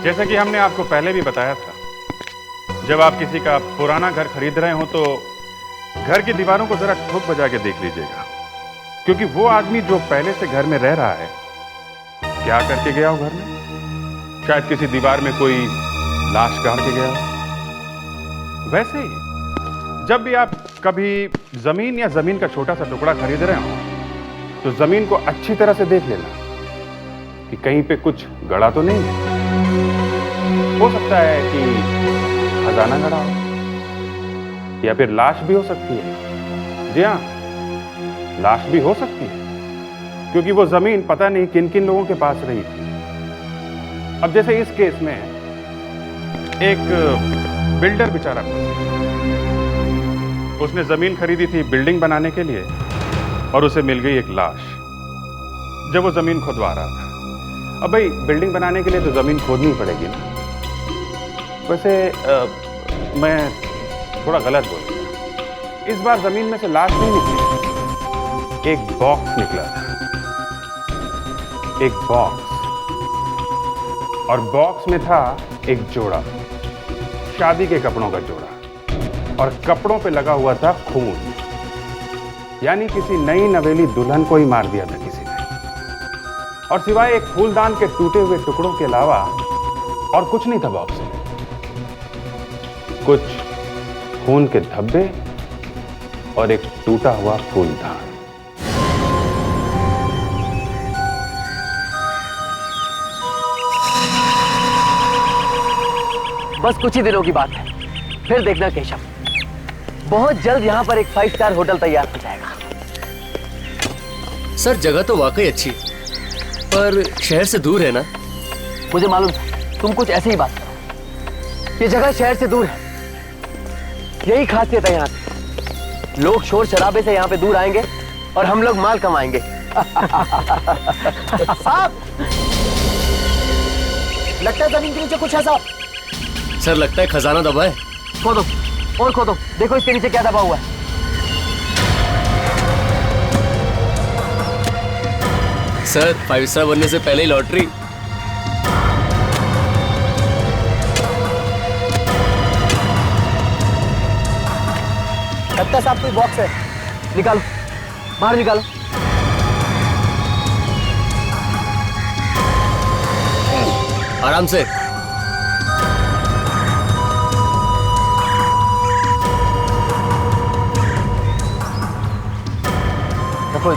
जैसा कि हमने आपको पहले भी बताया था, जब आप किसी का पुराना घर खरीद रहे हो तो घर की दीवारों को जरा ठोक बजा के देख लीजिएगा, क्योंकि वो आदमी जो पहले से घर में रह रहा है, क्या करके गया हो घर में? शायद किसी दीवार में कोई लाश गाड़ के गया हो। वैसे ही जब भी आप कभी जमीन या जमीन का छोटा सा टुकड़ा खरीद रहे हो तो जमीन को अच्छी तरह से देख लेना कि कहीं पे कुछ गड़ा तो नहीं है। हो सकता है कि खजाना गड़ा हो, या फिर लाश भी हो सकती है। जी हाँ, लाश भी हो सकती है, क्योंकि वो जमीन पता नहीं किन किन लोगों के पास रही थी। अब जैसे इस केस में एक बिल्डर बेचारा उसने जमीन खरीदी थी बिल्डिंग बनाने के लिए और उसे मिल गई एक लाश जब वो जमीन खुदवा रहा था। अब भाई बिल्डिंग बनाने के लिए तो जमीन खोदनी पड़ेगी ना। वैसे मैं थोड़ा गलत बोल रहा। इस बार जमीन में से लाश नहीं निकली, एक बॉक्स निकला था, एक बॉक्स, और बॉक्स में था एक जोड़ा, शादी के कपड़ों का जोड़ा, और कपड़ों पे लगा हुआ था खून। यानी किसी नई नवेली दुल्हन को ही मार दिया था किसी ने। और सिवाय एक फूलदान के टूटे हुए टुकड़ों के अलावा और कुछ नहीं था बॉक्स में। कुछ खून के धब्बे और एक टूटा हुआ फूलदान। बस कुछ ही दिनों की बात है, फिर देखना केशव, बहुत जल्द यहाँ पर एक 5 स्टार होटल तैयार हो जाएगा। सर जगह तो वाकई अच्छी, पर शहर से दूर है ना? मुझे मालूम था तुम कुछ ऐसे ही बात करो। ये जगह शहर से दूर है, यही खासियत है यहाँ की। लोग शोर शराबे से यहाँ पे दूर आएंगे और हम लोग माल कमाएंगे। साहब, लगता है जमीन के नीचे कुछ है साहब। सर लगता है खजाना दबा है। खोदो और खोदो, देखो इसके नीचे क्या दबा हुआ है। सर 5 स्टार बनने से पहले ही लॉटरी। लगता है साहब कोई बॉक्स है, निकालो, बाहर निकालो। आराम से। रखो।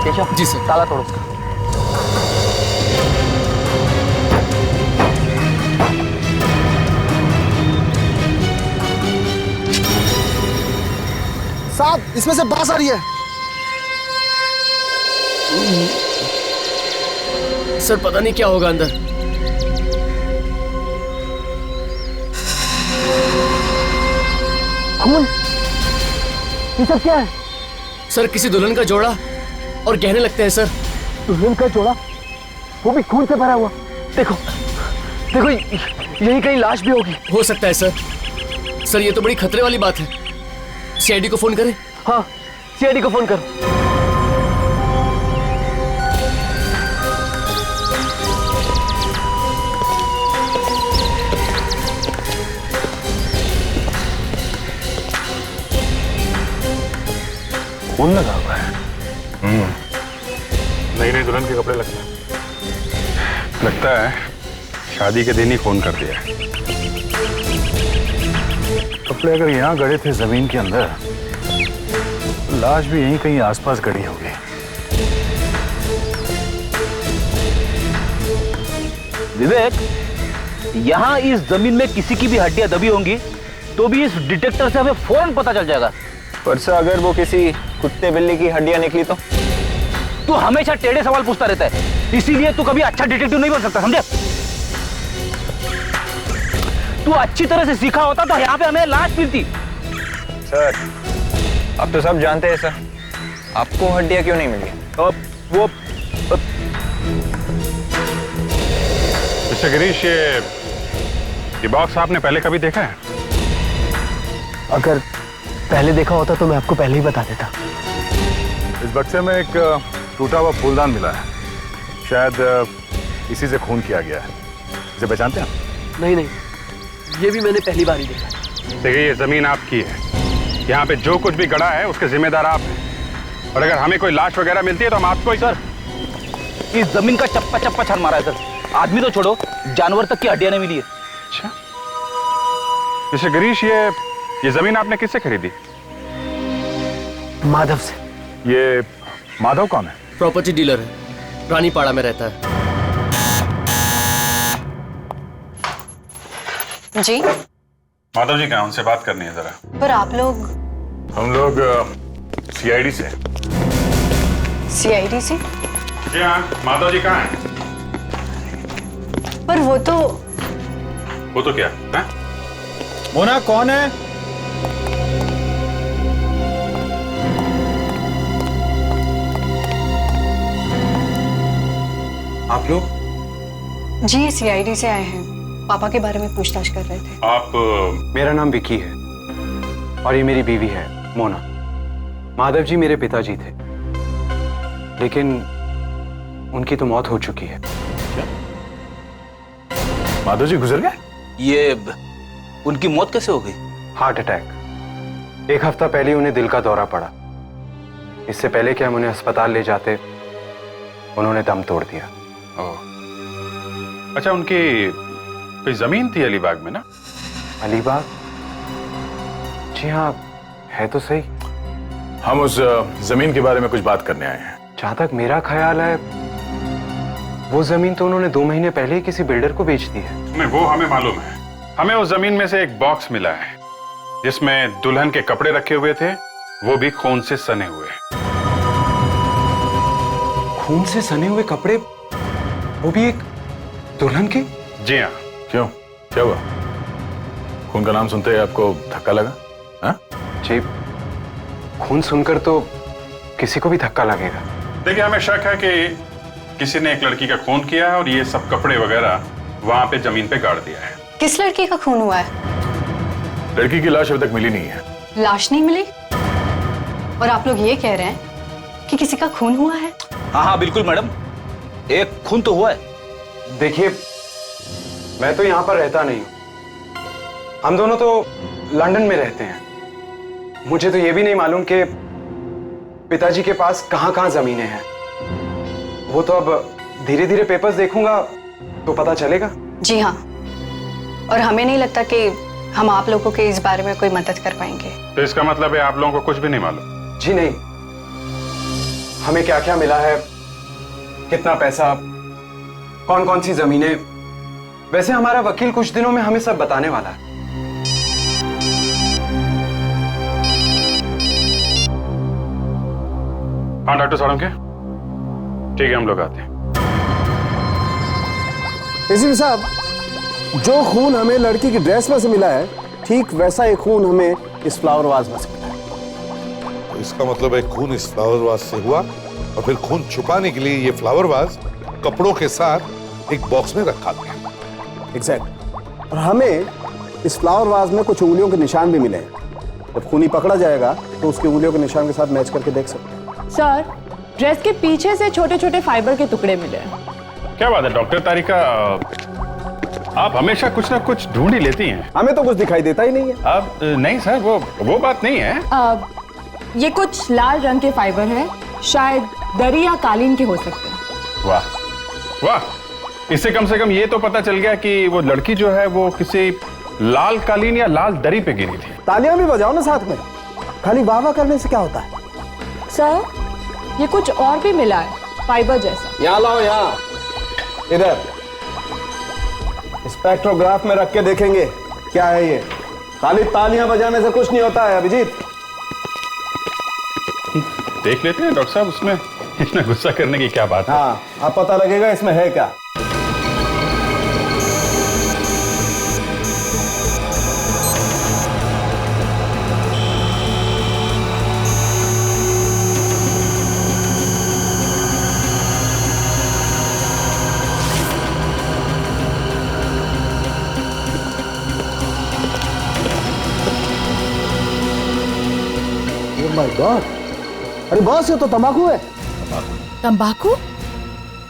केशव जी सर। ताला तोड़ो उसका। साहब, इसमें से बास आ रही है। सर पता नहीं क्या होगा अंदर। खून, ये सब क्या है? सर किसी दुल्हन का जोड़ा और गहने लगते हैं सर। दुल्हन का जोड़ा, वो भी खून से भरा हुआ। देखो देखो, यही कहीं लाश भी होगी। हो सकता है सर। सर ये तो बड़ी खतरे वाली बात है। सीआईडी को फोन करें? हाँ, सीआईडी को फोन करो। खून लगा हुआ है। नई नई दुल्हन के कपड़े लगता है शादी के दिन ही खून कर दिया है। कपड़े अगर यहाँ गड़े थे जमीन के अंदर, लाश भी यहीं कहीं आसपास गड़ी होगी। विवेक, यहाँ इस जमीन में किसी की भी हड्डियां दबी होंगी तो भी इस डिटेक्टर से हमें फौरन पता चल जाएगा। पर सर अगर वो किसी कुत्ते बिल्ली की हड्डियां निकली तो? तू हमेशा टेढ़े सवाल पूछता रहता है, इसीलिए तू कभी अच्छा डिटेक्टिव नहीं बन सकता, समझे? तू अच्छी तरह से सीखा होता तो यहाँ पे हमें लाश मिलती। सर अब तो सब जानते हैं सर, आपको हड्डियां क्यों नहीं मिली? वो मिस्टर गिरीश, ये बॉक्स आपने पहले कभी देखा है? अगर पहले देखा होता तो मैं आपको पहले ही बता देता। इस बक्से में एक टूटा हुआ फूलदान मिला है, शायद इसी से खून किया गया है। इसे पहचानते हैं? नहीं नहीं, ये भी मैंने पहली बार ही देखा। देखिए, ये जमीन आपकी है, यहाँ पे जो कुछ भी गड़ा है उसके जिम्मेदार आप हैं। और अगर हमें कोई लाश वगैरह मिलती है तो हम आपको ही। सर, इस जमीन का चप्पा चप्पा छान मारा है सर। आदमी तो छोड़ो, जानवर तक की हड्डियां नहीं मिली है। अच्छा मिस्टर गिरीश, ये जमीन आपने किससे खरीदी? माधव से। ये माधव कौन है? प्रॉपर्टी डीलर है, रानीपाड़ा में रहता है। जी माधव जी कहाँ? उनसे बात करनी है जरा। पर आप लोग हम लोग सीआईडी से। सीआईडी से? जी हाँ, माधव जी कहाँ हैं? पर वो तो क्या है? मोना कौन है? आप लोग? जी सीआईडी से आए हैं, पापा के बारे में पूछताछ कर रहे थे। आप मेरा नाम विकी है और ये मेरी बीवी है मोना। माधव जी मेरे पिताजी थे, लेकिन उनकी तो मौत हो चुकी है। माधव जी गुजर गए? ये उनकी मौत कैसे हो गई? Heart attack. 1 हफ्ता पहले उन्हें दिल का दौरा पड़ा। इससे पहले कि हम उन्हें अस्पताल ले जाते, उन्होंने दम तोड़ दिया। अच्छा, उनकी कोई जमीन थी अलीबाग में ना? अलीबाग? जी हाँ, है तो सही। हम उस जमीन के बारे में कुछ बात करने आए हैं। जहां तक मेरा ख्याल है, वो जमीन तो उन्होंने 2 महीने पहले ही किसी बिल्डर को बेच दी है। वो हमें मालूम है। हमें उस जमीन में से एक बॉक्स मिला है जिसमें दुल्हन के कपड़े रखे हुए थे, वो भी खून से सने हुए। खून से सने हुए कपड़े, वो भी एक दुल्हन के? जी हाँ। क्यों, क्या हुआ? खून का नाम सुनते ही आपको धक्का लगा? हाँ? जी, खून सुनकर तो किसी को भी धक्का लगेगा। देखिए, हमें शक है कि किसी ने एक लड़की का खून किया है और ये सब कपड़े वगैरह वहां पे जमीन पे गाड़ दिया है। किस लड़की का खून हुआ है? लड़की की लाश अभी तक मिली नहीं है। लाश नहीं मिली और आप लोग ये कह रहे हैं कि किसी का खून हुआ है? हाँ हाँ बिल्कुल मैडम, एक खून तो हुआ है। देखिए, मैं तो यहाँ पर रहता नहीं हूँ। हम दोनों तो लंदन में रहते हैं। मुझे तो ये भी नहीं मालूम कि पिताजी के पास कहाँ कहाँ जमीनें हैं। वो तो अब धीरे धीरे पेपर्स देखूंगा तो पता चलेगा। जी हाँ, और हमें नहीं लगता कि हम आप लोगों के इस बारे में कोई मदद कर पाएंगे। तो इसका मतलब है आप लोगों को कुछ भी नहीं मालूम? जी नहीं, हमें क्या क्या मिला है, कितना पैसा, कौन कौन सी जमीनें। वैसे हमारा वकील कुछ दिनों में हमें सब बताने वाला है। हाँ डॉक्टर साहब, ठीक है, हम लोग आते हैं। एसीपी साहब, जो खून हमें लड़की की ड्रेस में से मिला है, ठीक वैसा एक खून हमें इस फ्लावर वाज में से मिला है। तो इसका मतलब है खून इस फ्लावर वाज से हुआ और फिर खून छुपाने के लिए ये फ्लावर वाज कपड़ों के साथ एक बॉक्स में रखा गया। एग्जैक्ट। और हमें इस फ्लावर वाज में कुछ उंगलियों के निशान भी मिले हैं। जब खूनी पकड़ा जाएगा तो उसके उंगलियों के निशान के साथ मैच करके देख सकते हैं। सर, ड्रेस के पीछे से छोटे छोटे फाइबर के टुकड़े मिले हैं। क्या बात है डॉक्टर तारिका, आप हमेशा कुछ ना कुछ ढूंढ ही लेती हैं। हमें तो कुछ दिखाई देता ही नहीं है। आप नहीं सर, वो बात नहीं है। ये कुछ लाल रंग के फाइबर हैं, शायद दरी या कालीन के हो सकते हैं। वाह वाह, इससे कम से कम ये तो पता चल गया कि वो लड़की जो है वो किसी लाल कालीन या लाल दरी पे गिरी थी। तालियां भी बजाओ ना साथ में, खाली वाह वाह करने से क्या होता है? सर, ये कुछ और भी मिला है, फाइबर जैसा। यहाँ लाओ, यहाँ इधर स्पेक्ट्रोग्राफ में रख के देखेंगे क्या है ये। खाली तालियां बजाने से कुछ नहीं होता है अभिजीत। देख लेते हैं डॉक्टर साहब, उसमें इतना गुस्सा करने की क्या बात है? हाँ, अब पता लगेगा इसमें है क्या। Oh my God! अरे बॉस, ये तो तंबाकू है। तंबाकू?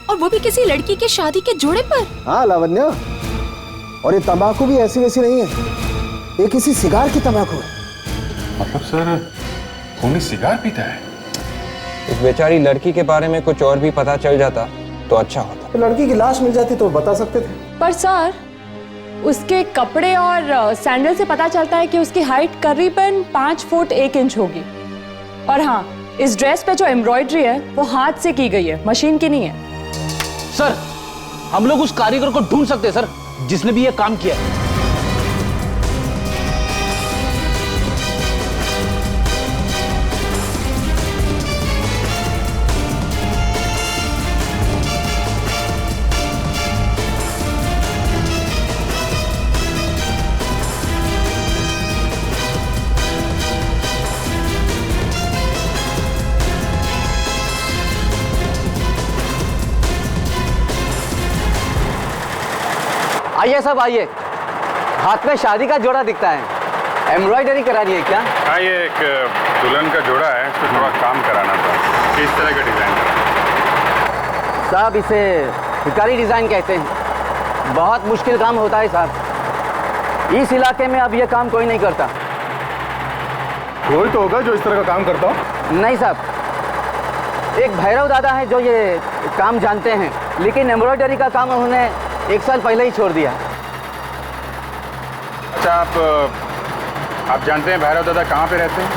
और वो भी किसी लड़की के शादी के जोड़े पर? हाँ लावण्या, और ये तंबाकू भी ऐसी वैसी नहीं है, ये किसी सिगार की तंबाकू है। मतलब सर खूनी सिगार पीता है? इस बेचारी लड़की के बारे में कुछ और भी पता चल जाता तो अच्छा होता। तो लड़की की लाश मिल जाती तो बता सकते थे। पर सर, उसके कपड़े और सैंडल से पता चलता है कि उसकी हाइट करीबन 5 फुट 1 इंच होगी। और हाँ, इस ड्रेस पे जो एम्ब्रॉयडरी है वो हाथ से की गई है, मशीन की नहीं है। सर, हम लोग उस कारीगर को ढूंढ सकते हैं सर, जिसने भी ये काम किया है। आइए सब आइए, हाथ में शादी का जोड़ा दिखता है, एम्ब्रॉयडरी करानी है क्या? हाँ, ये एक दुल्हन का जोड़ा है, इसको थोड़ा काम कराना था। किस तरह का डिजाइन कराना? साहब इसे शिकारी डिजाइन कहते हैं, बहुत मुश्किल काम होता है साहब। इस इलाके में अब ये काम कोई नहीं करता। कोई तो होगा जो इस तरह का काम करता हो। नहीं साहब, एक भैरव दादा है जो ये काम जानते हैं, लेकिन एम्ब्रॉयडरी का काम उन्होंने 1 साल पहले ही छोड़ दिया। अच्छा, आप जानते हैं भैरव दादा कहाँ पे रहते हैं?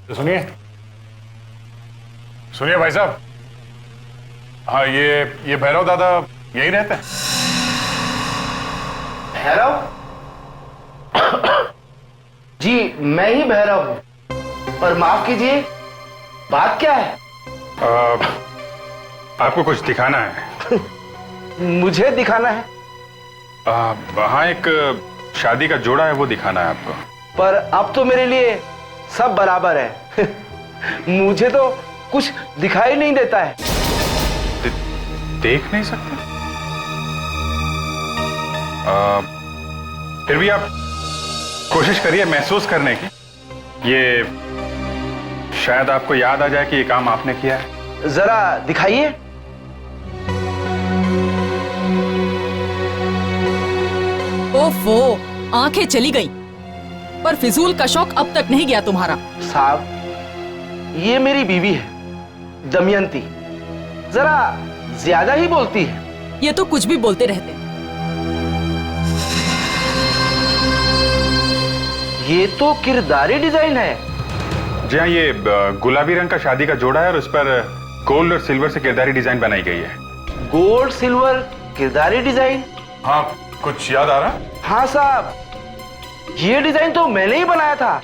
तो सुनिए भाई साहब। हाँ, ये भैरव दादा यही रहते हैं। भैरव? जी मैं ही भैरव हूँ, पर माफ कीजिए, बात क्या है? आपको कुछ दिखाना है। मुझे दिखाना है? वहाँ एक शादी का जोड़ा है, वो दिखाना है आपको। पर अब तो मेरे लिए सब बराबर है। मुझे तो कुछ दिखाई नहीं देता है। देख नहीं सकते? फिर भी आप कोशिश करिए महसूस करने की। ये शायद आपको याद आ जाए कि ये काम आपने किया है। जरा दिखाइए। ओफो, आंखें चली गईं। पर फिजूल का शौक अब तक नहीं गया तुम्हारा। साहब, ये मेरी बीवी है दमयंती, जरा ज्यादा ही बोलती है। ये तो कुछ भी बोलते रहते। ये तो किरदारी डिजाइन है। जी हाँ, ये गुलाबी रंग का शादी का जोड़ा है और उस पर गोल्ड और सिल्वर से किरदारी डिजाइन बनाई गई है। गोल्ड सिल्वर किरदारी डिजाइन? हाँ, कुछ याद आ रहा? हाँ साहब, ये डिजाइन तो मैंने ही बनाया था,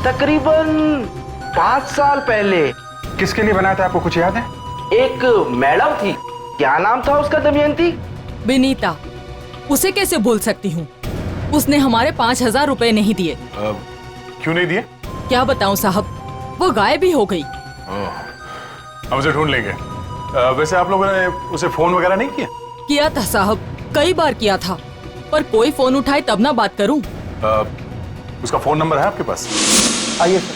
तकरीबन 5 साल पहले। किसके लिए बनाया था, आपको कुछ याद है? एक मैडम थी, क्या नाम था उसका? दमयंती? विनीता। उसे कैसे भूल सकती हूँ, उसने हमारे 5000 रुपए नहीं दिए। क्यों नहीं दिए? क्या बताऊं साहब, वो गायब ही हो गई। हम उसे ढूंढ लेंगे। वैसे आप लोगों ने उसे फोन वगैरह नहीं किया? किया था साहब, कई बार किया था, पर कोई फोन उठाए तब ना बात करूं। उसका फोन नंबर है आपके पास? आइए सर।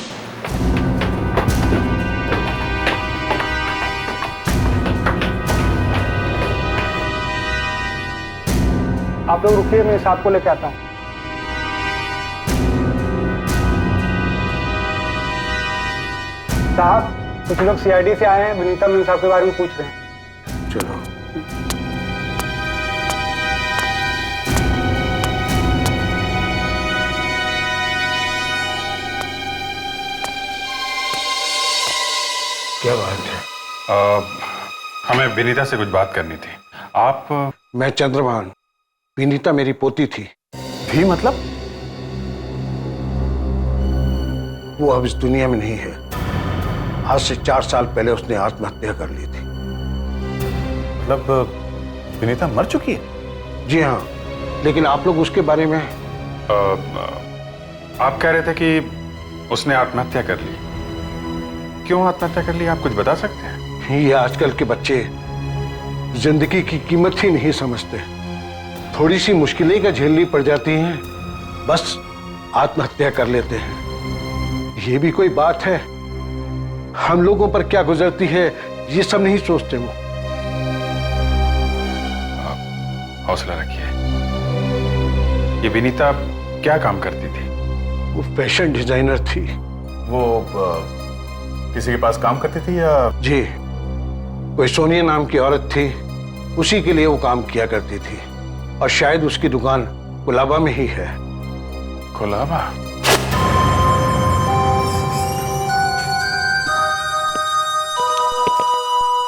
आप लोग रुकिए, मैं साहब को लेके आता हूँ। साहब, कुछ लोग सीआईडी से आए हैं, विनीता मैम साहब के बारे में पूछ रहे हैं। चलो। क्या बात है? हमें विनीता से कुछ बात करनी थी। आप? मैं चंद्रभान, विनीता मेरी पोती थी। मतलब? वो अब इस दुनिया में नहीं है। आज से 4 साल पहले उसने आत्महत्या कर ली थी। मतलब विनीता मर चुकी है? जी हाँ, लेकिन आप लोग उसके बारे में? आप कह रहे थे कि उसने आत्महत्या कर ली। क्यों आत्महत्या कर ली, आप कुछ बता सकते हैं? ये आजकल के बच्चे जिंदगी की कीमत ही नहीं समझते। थोड़ी सी मुश्किलें का झेलनी पड़ जाती हैं, बस आत्महत्या कर लेते हैं। ये भी कोई बात है? हम लोगों पर क्या गुजरती है ये सब नहीं सोचते वो। हौसला रखिए। ये विनीता क्या काम करती थी? वो फैशन डिजाइनर थी। वो किसी के पास काम करती थी या? जी, कोई सोनिया नाम की औरत थी, उसी के लिए वो काम किया करती थी। और शायद उसकी दुकान कुलाबा में ही है। कुलाबा?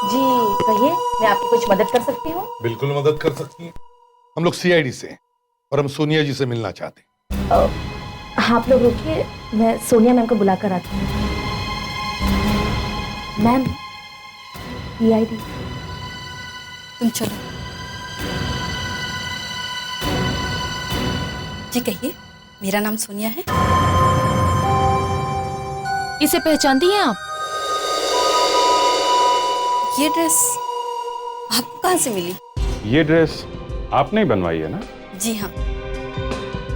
जी कहिए, मैं आपकी कुछ मदद कर सकती हूँ? बिल्कुल मदद कर सकती हैं। हम लोग सीआईडी से हैं और हम सोनिया जी से मिलना चाहते हैं। आप लोग रुकिए, मैं सोनिया मैम को बुलाकर आती हूँ। Ma'am, CID. तुम चलो। जी कहिए, मेरा नाम सोनिया है। इसे पहचानती हैं आप? ये ड्रेस आपको कहाँ से मिली? ये ड्रेस आपने ही बनवाई है ना? जी हाँ,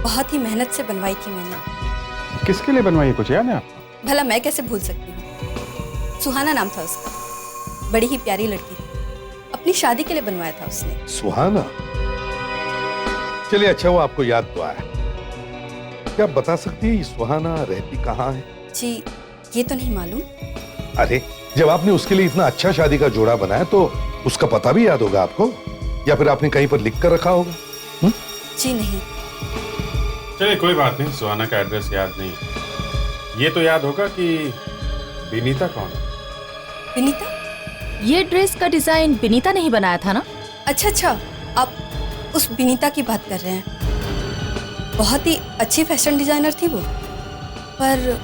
बहुत ही मेहनत से बनवाई थी मैंने। किसके लिए बनवाई है, कुछ याद है आपको? भला मैं कैसे भूल सकती हूँ। सुहाना नाम था उसका, बड़ी ही प्यारी लड़की थी। अपनी शादी के लिए बनवाया था उसने। सुहाना? चलिए अच्छा वो आपको याद तो आया। क्या आप बता सकती है ये सुहाना रहती कहाँ है? जी ये तो नहीं मालूम। अरे जब आपने उसके लिए इतना अच्छा शादी का जोड़ा बनाया तो उसका पता भी याद होगा आपको, या फिर आपने कहीं पर लिख कर रखा होगा? जी नहीं। चलिए कोई बात नहीं, सुहाना का एड्रेस याद नहीं, ये तो याद होगा कि विनीता कौन है। विनीता? ये ड्रेस का डिजाइन विनीता ने ही बनाया था ना? अच्छा, आप उस विनीता की बात कर रहे हैं। बहुत ही अच्छी फैशन डिजाइनर थी वो, पर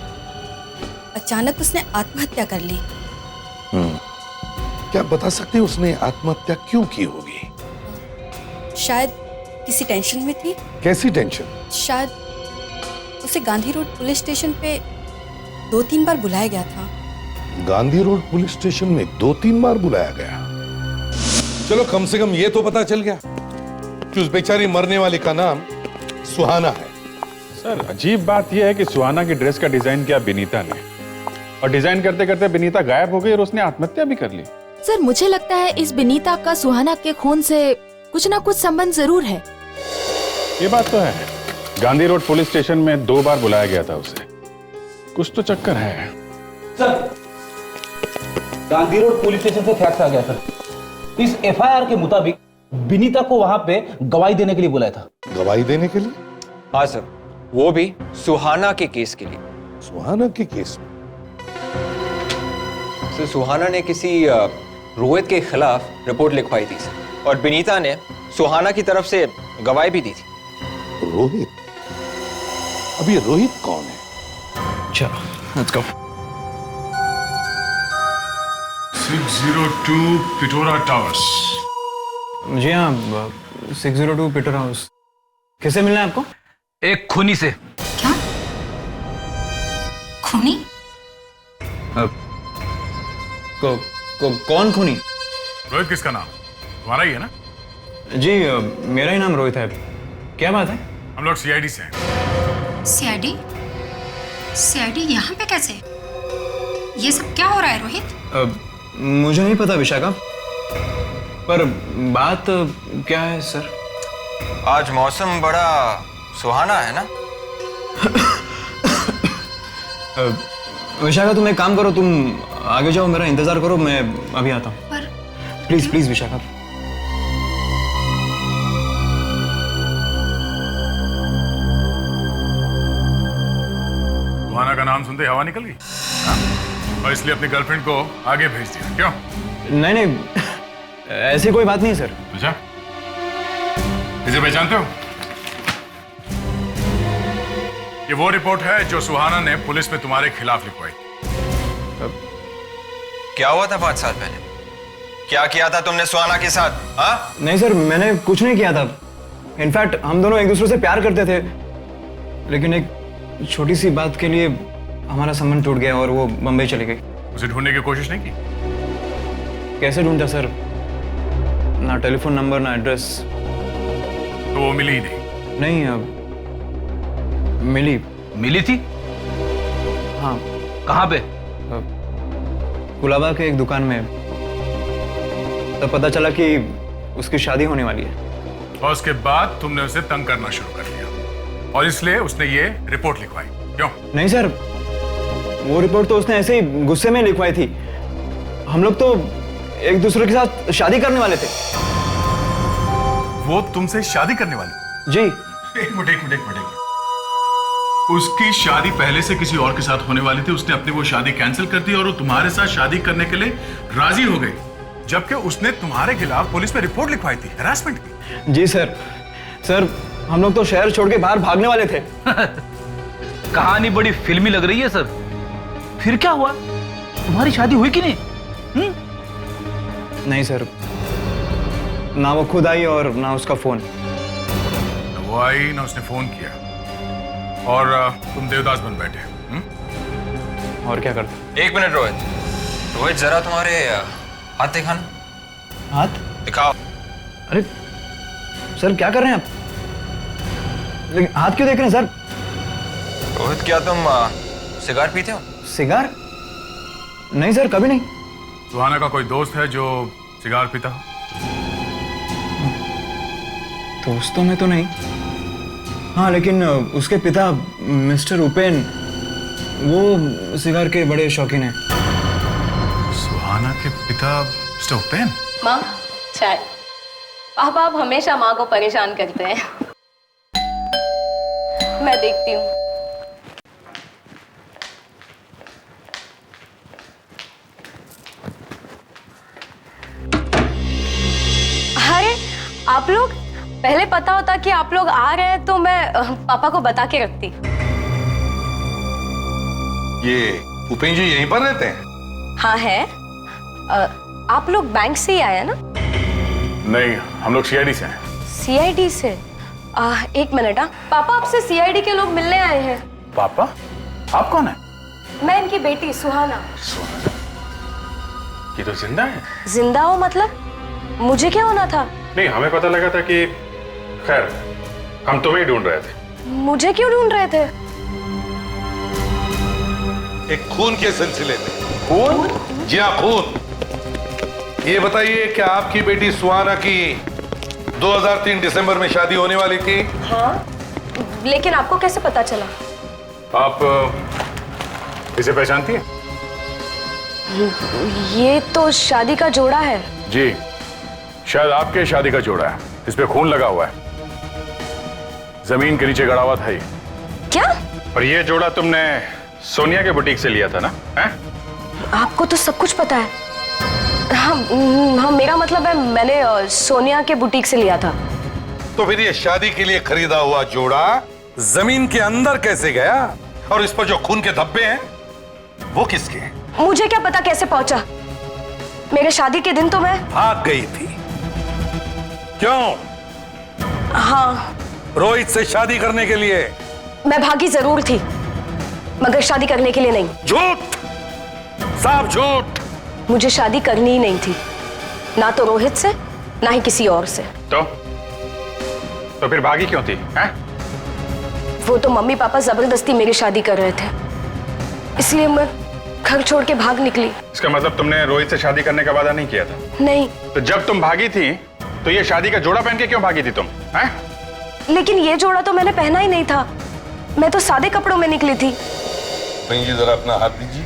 अचानक उसने आत्महत्या कर ली। क्या आप बता सकते हैं उसने आत्महत्या क्यों की होगी? शायद किसी टेंशन में थी। कैसी टेंशन? शायद उसे गांधी रोड पुलिस स्टेशन पे 2-3 बार बुलाया गया था। गांधी रोड पुलिस स्टेशन में 2-3 बार बुलाया गया? चलो कम से कम ये तो पता चल गया कि उस बेचारी मरने वाली का नाम सुहाना है। सर अजीब बात यह है कि सुहाना की ड्रेस का डिजाइन किया विनीता ने, और डिजाइन करते करते विनीता गायब हो गई और उसने आत्महत्या भी कर ली। सर मुझे लगता है इस विनीता का सुहाना के खून से कुछ ना कुछ संबंध जरूर है। ये बात तो है, गांधी रोड पुलिस स्टेशन में 2 बार बुलाया गया था उसे, कुछ तो चक्कर है। Sir Gandhi road police station से फैक्स आ गया सर। इस एफआईआर के मुताबिक विनीता को वहां पे गवाही देने के लिए बुलाया था। गवाही देने के लिए? हाँ सर, वो भी सुहाना के केस के लिए। सुहाना के केस में? सर सुहाना ने किसी रोहित के खिलाफ रिपोर्ट लिखवाई थी सर, और विनीता ने सुहाना की तरफ से गवाही भी दी थी। रोहित? अब ये रोहित कौन है? चलो लेट्स गो। 602 पिटोरा टावर्स। जी हाँ, 602 पीटर हाउस। किसे मिलना है आपको? एक खूनी से। क्या? खूनी? कौन खूनी? रोहित किसका नाम? तुम्हारा ही है ना? जी मेरा ही नाम रोहित है। क्या बात है? हम लोग सीआईडी से हैं। सीआईडी? सीआईडी यहाँ पे कैसे? ये सब क्या हो रहा है रोहित? मुझे नहीं पता विशाखा, पर बात क्या है सर? आज मौसम बड़ा सुहाना है ना? विशाखा तुम एक काम करो, तुम आगे जाओ, मेरा इंतजार करो, मैं अभी आता हूँ। पर प्लीज प्लीज विशाखा। सुहाना का नाम सुनते हवा निकल गई, और इसलिए अपनी गर्लफ्रेंड को आगे भेज दिया, क्यों? नहीं नहीं, ऐसी कोई बात नहीं सर। अच्छा, इसे पहचानते हो? ये वो रिपोर्ट है जो सुहाना ने पुलिस में तुम्हारे खिलाफ लिखवाई। क्या हुआ था 5 साल पहले? क्या किया था तुमने सुहाना के साथ? हाँ? नहीं सर, मैंने कुछ नहीं किया था। इनफैक्ट हम दोनों एक दूसरे से प्यार करते थे, लेकिन एक छोटी सी बात के लिए हमारा संबंध टूट गया और वो बंबई चली गई। उसे ढूंढने की कोशिश नहीं की? कैसे ढूंढा सर? ना टेलीफोन नंबर, ना एड्रेस। तो वो मिली ही नहीं? नहीं, मिली थी? हाँ। कहाँ पे? कुलाबा के एक दुकान में, तब पता चला कि उसकी शादी होने वाली है। और उसके बाद तुमने उसे तंग करना शुरू कर दिया और इसलिए उसने ये रिपोर्ट लिखवाई, क्यों? नहीं सर, वो रिपोर्ट तो उसने ऐसे ही गुस्से में लिखवाई थी। हम लोग तो एक दूसरे के साथ शादी करने वाले थे। वो तुमसे शादी करने वाली? जी। एक मिनट। उसकी शादी पहले से किसी और के साथ होने वाली थी, उसने अपनी वो शादी कैंसिल कर दी और वो तुम्हारे साथ शादी करने के लिए राजी हो गई, जबकि उसने तुम्हारे खिलाफ पुलिस में रिपोर्ट लिखवाई थी हैरेसमेंट की। जी सर, हम लोग तो शहर छोड़ के बाहर भागने वाले थे। कहानी बड़ी फिल्मी लग रही है सर। फिर क्या हुआ? तुम्हारी शादी हुई कि नहीं? नहीं सर, ना वो खुद आई और ना उसका फोन। ना वो आई ना उसने फोन किया और तुम देवदास बन बैठे। और क्या करते? एक मिनट रोहित, जरा तुम्हारे हाथ दिखाना। हाथ दिखाओ। अरे सर, क्या कर रहे हैं आप? लेकिन हाथ क्यों देख रहे हैं सर? रोहित, क्या तुम सिगार पीते हो? सिगार? नहीं सर, कभी नहीं। सुहाना का कोई दोस्त है जो सिगार पीता हो? दोस्तों में तो नहीं। हाँ, लेकिन उसके पिता मिस्टर उपेन, वो सिगार के बड़े शौकीन हैं। सुहाना के पिता मिस्टर उपेन? माँ, चाय। पापा आप हमेशा माँ को परेशान करते हैं। मैं देखती हूँ। अरे आप लोग, पहले पता होता कि आप लोग आ रहे हैं तो मैं पापा को बता के रखती। ये उपेन जी यहीं पर रहते हैं? हाँ है। आप लोग बैंक से ही आए हैं ना? नहीं, हम लोग सीआईडी से हैं। सीआईडी से? एक मिनट। पापा आपसे सीआईडी के लोग मिलने आए हैं। पापा? आप कौन है? मैं इनकी बेटी सुहाना। सुहाना? ये तो जिंदा है। जिंदा हो मतलब? मुझे क्या होना था? नहीं, हमें पता लगा था कि, खैर, हम तुम्हें ही ढूंढ रहे थे। मुझे क्यों ढूंढ रहे थे? एक खून के सिलसिले में। खून? जी हाँ, खून। ये बताइए, क्या आपकी बेटी सुहाना की 2003 दिसंबर में शादी होने वाली थी? हाँ, लेकिन आपको कैसे पता चला? आप इसे पहचानती हैं? ये तो शादी का जोड़ा है। जी, शायद आपके शादी का जोड़ा है। इस पे खून लगा हुआ है, जमीन के नीचे गड़ा हुआ था ये। क्या? और ये जोड़ा तुमने सोनिया के बुटीक से लिया था ना? हैं? आपको तो सब कुछ पता है। हाँ, मेरा मतलब है मैंने सोनिया के बुटीक से लिया था। तो फिर ये शादी के लिए खरीदा हुआ जोड़ा जमीन के अंदर कैसे गया? और इस पर जो खून के धब्बे हैं वो किसके हैं? मुझे क्या पता कैसे पहुंचा। मेरे शादी के दिन तो मैं भाग गई थी। क्यों? हाँ, रोहित से शादी करने के लिए। मैं भागी जरूर थी, मगर शादी करने के लिए नहीं। झूठ, साफ झूठ। मुझे शादी करनी ही नहीं थी, ना तो रोहित से ना ही किसी और से। तो फिर भागी क्यों थी? हैं? वो तो मम्मी पापा जबरदस्ती मेरी शादी कर रहे थे, इसलिए मैं घर छोड़ के भाग निकली। इसका मतलब तुमने रोहित से शादी करने का वादा नहीं किया था? नहीं। तो जब तुम भागी थी तो ये शादी का जोड़ा पहन के क्यों भागी थी तुम? हैं? लेकिन ये जोड़ा तो मैंने पहना ही नहीं था, मैं तो सादे कपड़ों में निकली थी। जी जरा अपना हाथ दीजिए।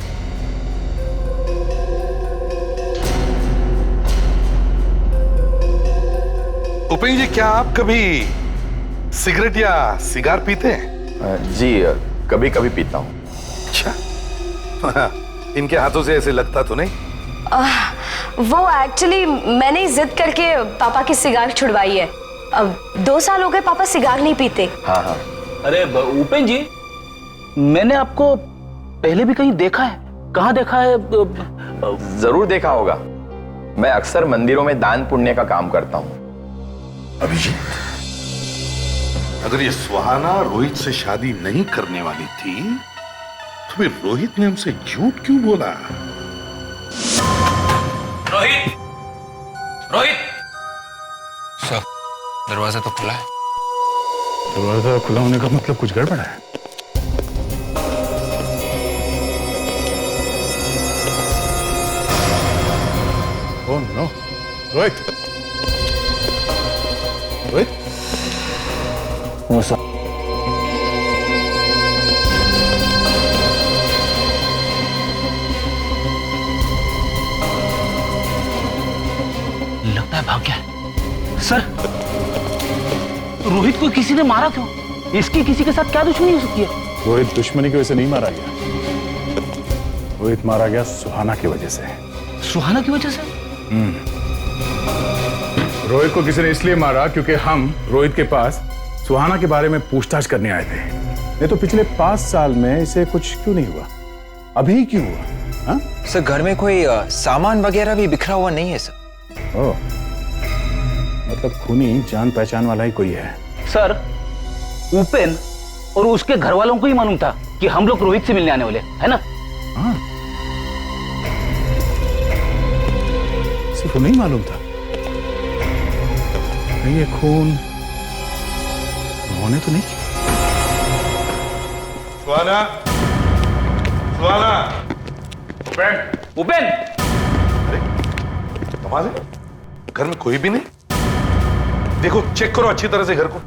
उपेन जी, क्या आप कभी सिगरेट या सिगार पीते हैं? जी, कभी कभी पीता हूँ। अच्छा, इनके हाथों से ऐसे लगता तो नहीं? वो एक्चुअली मैंने ही जिद करके पापा की सिगार छुड़वाई है। अब 2 साल हो गए पापा सिगार नहीं पीते। हाँ हाँ। अरे उपेन जी, मैंने आपको पहले भी कहीं देखा है। कहाँ देखा है? जरूर देखा होगा। मैं अक्सर मंदिरों में दान पुण्य का काम करता हूँ। अभिजीत, अगर ये सुहाना रोहित से शादी नहीं करने वाली थी तो फिर रोहित ने हमसे झूठ क्यों बोला? रोहित, रोहित! सर, दरवाजा तो खुला है। दरवाजा खुला होने का मतलब कुछ गड़बड़ है। रोहित, रोहित, वो सब लगता है भाग गया है। सर, रोहित को किसी ने मारा क्यों? इसकी किसी के साथ क्या दुश्मनी हो सकती है? रोहित दुश्मनी की वजह से नहीं मारा गया। रोहित मारा गया सुहाना की वजह से। सुहाना की वजह से? रोहित को किसी ने इसलिए मारा क्योंकि हम रोहित के पास सुहाना के बारे में पूछताछ करने आए थे। नहीं तो पिछले 5 साल में इसे कुछ क्यों नहीं हुआ, अभी क्यों हुआ? हा? सर, घर में कोई सामान वगैरह भी बिखरा हुआ नहीं है सर। ओह, मतलब खूनी जान पहचान वाला ही कोई है। सर, उपेन और उसके घर वालों को ही मालूम था कि हम लोग रोहित से मिलने आने वाले, है ना? हाँ, सिर्फ नहीं मालूम था। नहीं, ये खून उन्होंने तो नहीं किया। सुहाना, सुहाना, उपेन, उपेन, कमाल है, घर में कोई भी नहीं। देखो, चेक करो अच्छी तरह से घर को।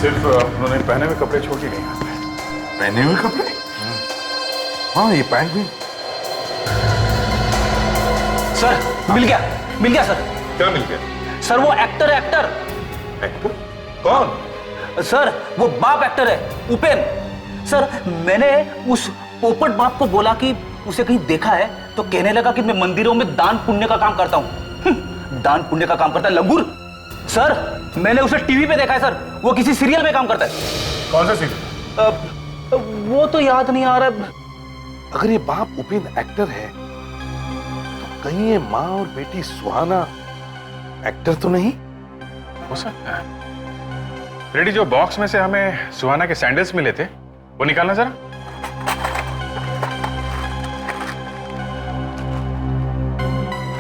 सिर्फ उन्होंने पहने हुए कपड़े छोड़ के गए यहाँ पे। पहने हुए कपड़े? हाँ, ये पैंट भी। सर, मिल गया सर। क्या मिल गया? सर, वो एक्टर है, एक्टर। एक्टर? कौन? सर, वो बाप एक्टर है, उपेन। सर, मैंने उस पोपट बाप को बोला कि उसे कहीं देखा है, तो कहने लगा कि मैं मंदिरों में दान पुण्य का काम करता हूँ। दान पुण्य का काम करता है लंगूर। सर, मैंने उसे टीवी पे देखा है सर, वो किसी सीरियल में काम करता है। कौन सा सीरियल? वो तो याद नहीं आ रहा। अगर ये बाप उपेन एक्टर है, तो कहीं ये माँ और बेटी सुहाना एक्टर तो नहीं हो सकता है। रेडी, जो बॉक्स में से हमें सुहाना के सैंडल्स मिले थे, वो निकालना जरा।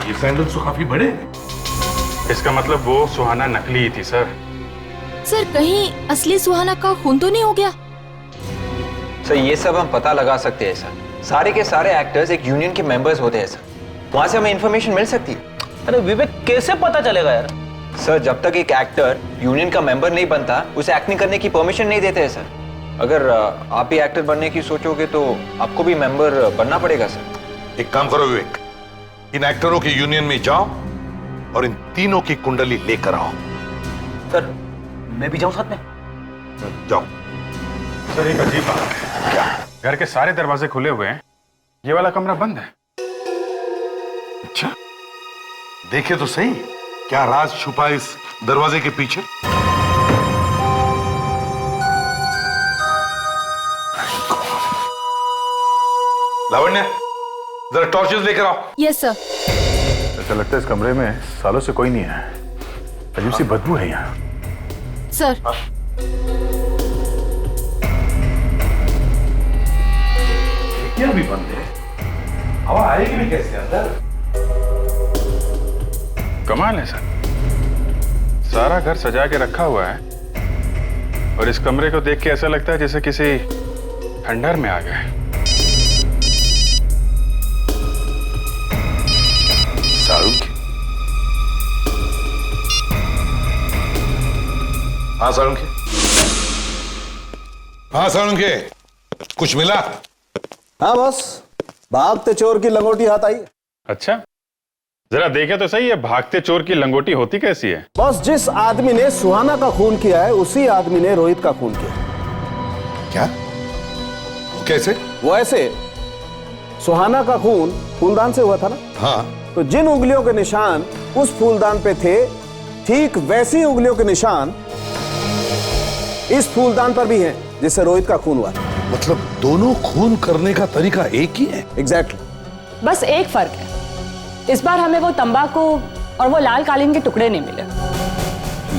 ये सैंडल्स तो काफी बड़े हैं। इसका मतलब वो सुहाना नकली ही थी सर। सर, कहीं असली सुहाना का खून तो नहीं हो गया? सर, ये सब हम पता लगा सकते हैं सर। सारे के सारे एक्टर्स एक यूनियन के मेंबर्स होते हैं सर, वहां से हमें इंफॉर्मेशन मिल सकती है। अरे विवेक, कैसे पता चलेगा यार? सर, जब तक एक एक्टर यूनियन का मेंबर नहीं बनता, उसे एक्टिंग करने की परमिशन नहीं देते हैं सर। अगर आप भी एक्टर बनने की सोचोगे तो आपको भी मेंबर बनना पड़ेगा सर। एक काम करो विवेक, इन एक्टरों के यूनियन में जाओ और इन तीनों की कुंडली लेकर आओ। सर, मैं भी जाऊं साथ में? जाओ। सर, एक अजीब बात है। क्या? घर के सारे दरवाजे खुले हुए हैं, ये वाला कमरा बंद है। अच्छा, देखे तो सही, क्या राज छुपा इस दरवाजे के पीछे? लावण्य, जरा टॉर्चेस लेकर आओ। Yes sir. ऐसा लगता है इस कमरे में सालों से कोई नहीं है। अजीब सी बदबू है यहाँ। सर, क्या भी बंद है, हवा आएगी भी कैसे अंदर? कमाल है सर, सारा घर सजा के रखा हुआ है और इस कमरे को देख के ऐसा लगता है जैसे किसी खंडहर में आ गए। साळुंखे। हाँ साळुंखे, हाँ साळुंखे, कुछ मिला? हाँ बस, भागते चोर की लंगोटी हाथ आई। अच्छा, जरा देखे तो सही है, भागते चोर की लंगोटी होती कैसी है? बस जिस आदमी ने सुहाना का खून किया है, उसी आदमी ने रोहित का खून किया। क्या? कैसे? वो ऐसे, सुहाना का खून फूलदान से हुआ था ना? हाँ। तो जिन उंगलियों के निशान उस फूलदान पे थे, ठीक वैसी उंगलियों के निशान इस फूलदान पर भी हैं, जिससे रोहित का खून हुआ। मतलब दोनों खून करने का तरीका एक ही है? एग्जैक्टली। बस एक फर्क है, इस बार हमें वो तंबाकू और वो लाल कालीन के टुकड़े नहीं मिले।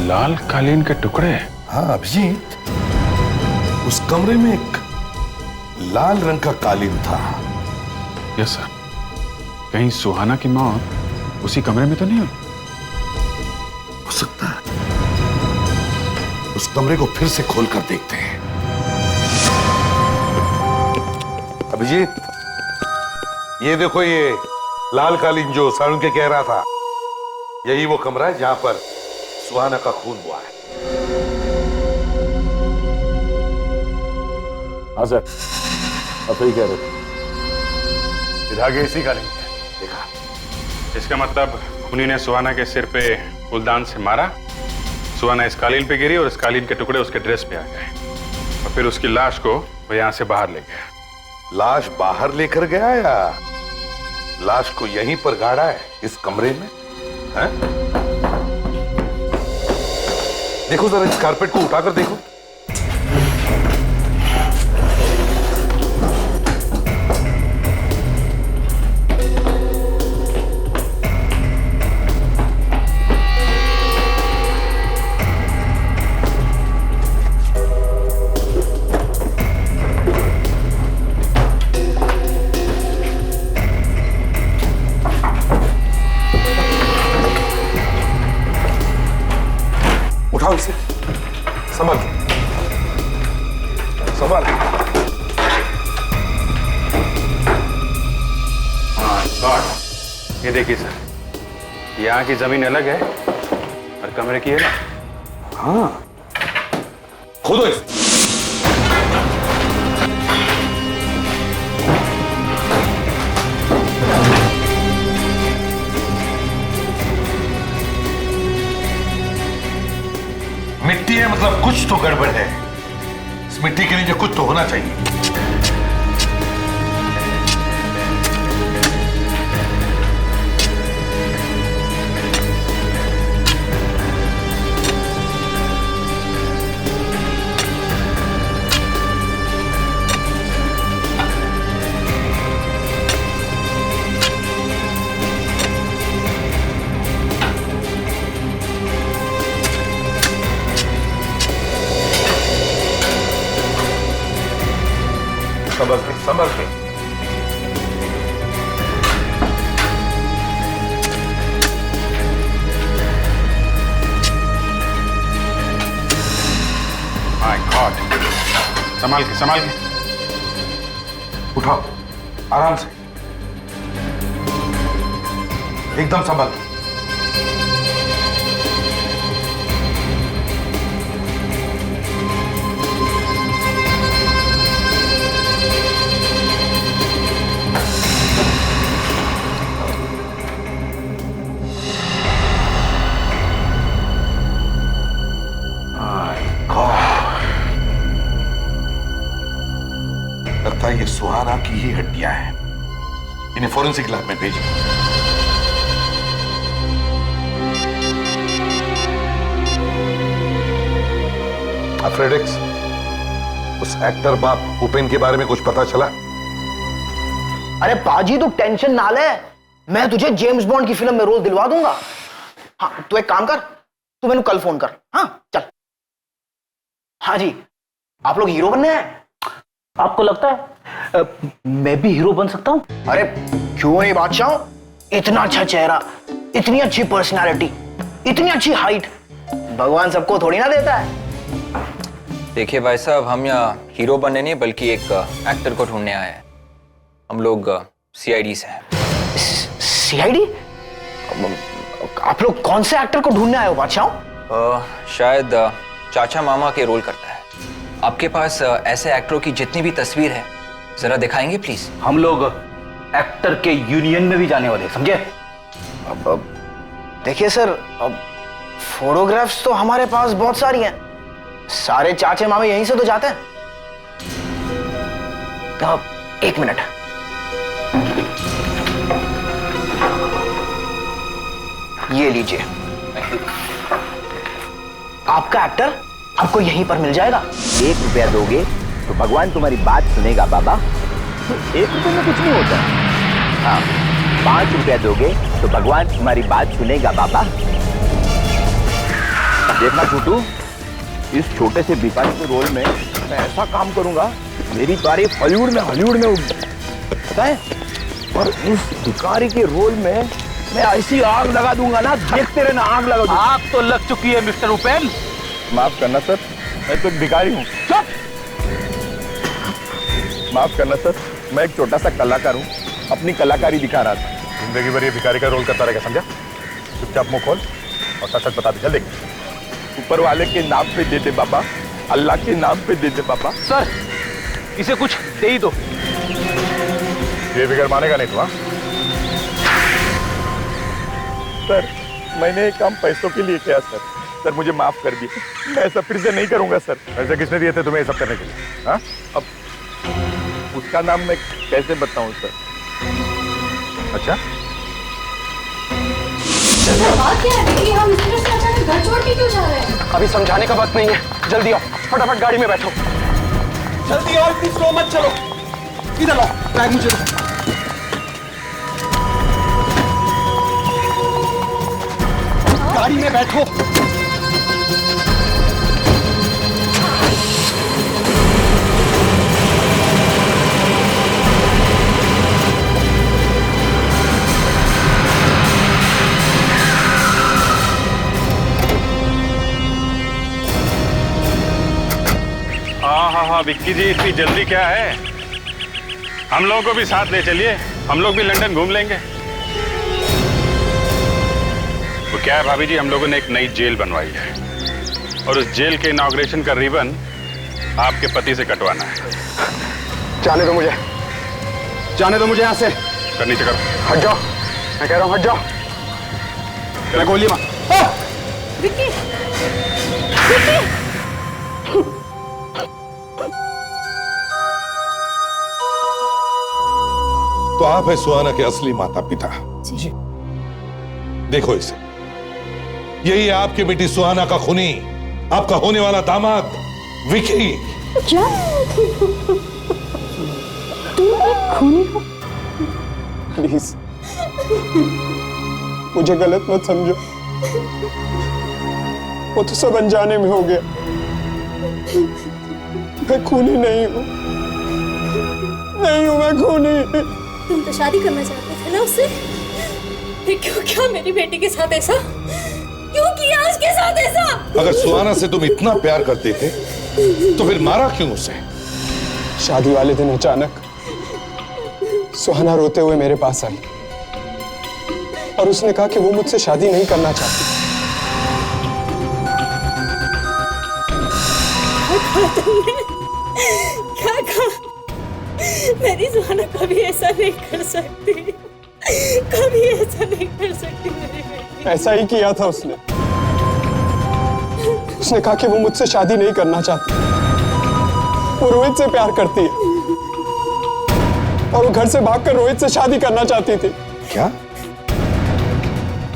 लाल कालीन के टुकड़े? हाँ अभिजीत, उस कमरे में एक लाल रंग का कालीन था। Yes sir. कहीं सुहाना की मौत उसी कमरे में तो नहीं हुई? हो सकता है। उस कमरे को फिर से खोलकर देखते हैं। अभिजीत, ये देखो, ये लाल कालीन जो सारुण के कह रहा था, यही वो कमरा है जहां पर सुहाना का खून हुआ है। हाँ सर, आप सही कह रहे थे। विधागे इसी कालीन पे देखा। इसका मतलब खूनी ने सुहाना के सिर पे फूलदान से मारा, सुहाना इस कालीन पे गिरी और इस कालीन के टुकड़े उसके ड्रेस पे आ गए और फिर उसकी लाश को वो यहां से बाहर ले गया। लाश बाहर लेकर गया या लाश को यहीं पर गाड़ा है इस कमरे में? हैं? देखो जरा इस कारपेट को उठाकर देखो। उठाओ इसे, संभाल संभाल। ये देखिए सर, यहाँ की जमीन अलग है और कमरे की अलग। हाँ, खोदो इसे। मिट्टी है मतलब कुछ तो गड़बड़ है। इस मिट्टी के नीचे कुछ तो होना चाहिए। संभल के। माय गॉड, संभाल के संभाल के। उठाओ आराम से, एकदम संभल के। लगता है ये सुहाना की ही हड्डियां हैं। इन्हें फोरेंसिक लैब में भेजें। फ्रेडेक्स, उस एक्टर बाप उपेन के बारे में कुछ पता चला? अरे पाजी तू टेंशन ना ले, मैं तुझे जेम्स बॉन्ड की फिल्म में रोल दिलवा दूंगा। हाँ तू एक काम कर, तू मैंने कल फोन कर। हाँ चल। हाँ जी, आप लोग हीरो बनने हैं? आपको लगता है मैं भी हीरो बन सकता हूं? अरे क्यों नहीं बादशाह, इतना अच्छा चेहरा, इतनी अच्छी पर्सनालिटी, इतनी अच्छी हाइट, भगवान सबको थोड़ी ना देता है। देखिए भाई साहब, हम यहाँ हीरो बनने नहीं बल्कि एक एक्टर को ढूंढने आए हैं। हम लोग सीआईडी से हैं। सीआईडी? आप लोग कौन से एक्टर को ढूंढने आए हो बादशाह? शायद चाचा मामा के रोल करता है। आपके पास ऐसे एक्टरों की जितनी भी तस्वीर है जरा दिखाएंगे प्लीज? हम लोग एक्टर के यूनियन में भी जाने वाले, समझे? अब देखिए सर, अब फोटोग्राफ्स तो हमारे पास बहुत सारी हैं, सारे चाचे मामे यहीं से तो जाते हैं। अब एक मिनट, ये लीजिए, आपका एक्टर आपको यहीं पर मिल जाएगा। 1 रुपया दोगे तो भगवान तुम्हारी बात सुनेगा बाबा। 1 रुपये में कुछ नहीं होता। हाँ, 5 रुपया दोगे तो भगवान तुम्हारी बात सुनेगा बाबा। देखना छोटू, इस छोटे से भिखारी के रोल में मैं ऐसा काम करूंगा, मेरी तारीफ हॉलीवुड में होगी, पता है? और इस भिखारी के रोल में मैं ऐसी आग लगा दूंगा ना, देखते रहना, आग लगा दूंगा। आग तो लग चुकी है मिस्टर उपेन। माफ करना सर, मैं तो एक भिखारी हूँ। चुप! माफ करना सर, मैं एक छोटा सा कलाकार हूँ, अपनी कलाकारी दिखा रहा था। जिंदगी भर ये भिखारी का रोल करता रहेगा, समझा? चुपचाप मुंह खोल और सच सच बता दे, जल्दी। ऊपर वाले के नाम पे दे दे बाबा, अल्लाह के नाम पे दे दे बाबा। सर, इसे कुछ दे ही दो। ये बिगड़ मानेगा नहीं तू? हाँ सर, मैंने ये काम पैसों के लिए किया सर। सर मुझे माफ कर दिए, मैं ऐसा फिर से नहीं करूंगा सर। पैसे किसने दिए थे तुम्हें ये सब करने के लिए? हाँ? अब उसका नाम मैं कैसे बताऊं सर? अच्छा, बात क्या है कि हम इस तरह से अचानक घर छोड़ के क्यों जा रहे हैं? अभी समझाने का वक्त नहीं है, जल्दी आओ, फटाफट गाड़ी में बैठो। जल्दी आओ, इतनी स्लो मत चलो। इधर आओ, बैग मुझे दो। गाड़ी में बैठो। हाँ, विक्की जी, इतनी जल्दी क्या है? हम लोगों को भी साथ ले चलिए, हम लोग भी लंदन घूम लेंगे। तो क्या है भाभी जी, हम लोगों ने एक नई जेल बनवाई है और उस जेल के इनॉग्रेशन का रिबन आपके पति से कटवाना है। जाने दो मुझे, जाने दो मुझे यहाँ से। कर नीचे करो। हट जाओ, मैं कह रहा हूँ हट जाओ। मैं गोली मार। विक्की, विक्की! तो आप है सुहाना के असली माता पिता। जी। देखो इसे, यही है आपकी बेटी सुहाना का खूनी, आपका होने वाला दामाद विकी। क्या तुम एक खूनी हो? प्लीज मुझे गलत मत समझो, वो तो सब अनजाने में हो गया। मैं खूनी नहीं हूं, नहीं हूं मैं खूनी। तुम तो शादी करना चाहते थे ना उससे, फिर क्यों किया मेरी बेटी के साथ ऐसा? क्यों किया उसके साथ ऐसा? अगर सुहाना से तुम इतना प्यार करते थे तो फिर मारा क्यों उसे? शादी वाले दिन अचानक सुहाना रोते हुए मेरे पास आई और उसने कहा कि वो मुझसे शादी नहीं करना चाहती। क्या कहा? मेरी सुहाना कभी ऐसा नहीं कर सकती, कभी ऐसा नहीं कर सकती मेरी बेटी। ऐसा ही किया था उसने। उसने कहा कि वो मुझसे शादी नहीं करना चाहती, वो रोहित से प्यार करती है और वो घर से भागकर रोहित से शादी करना चाहती थी। क्या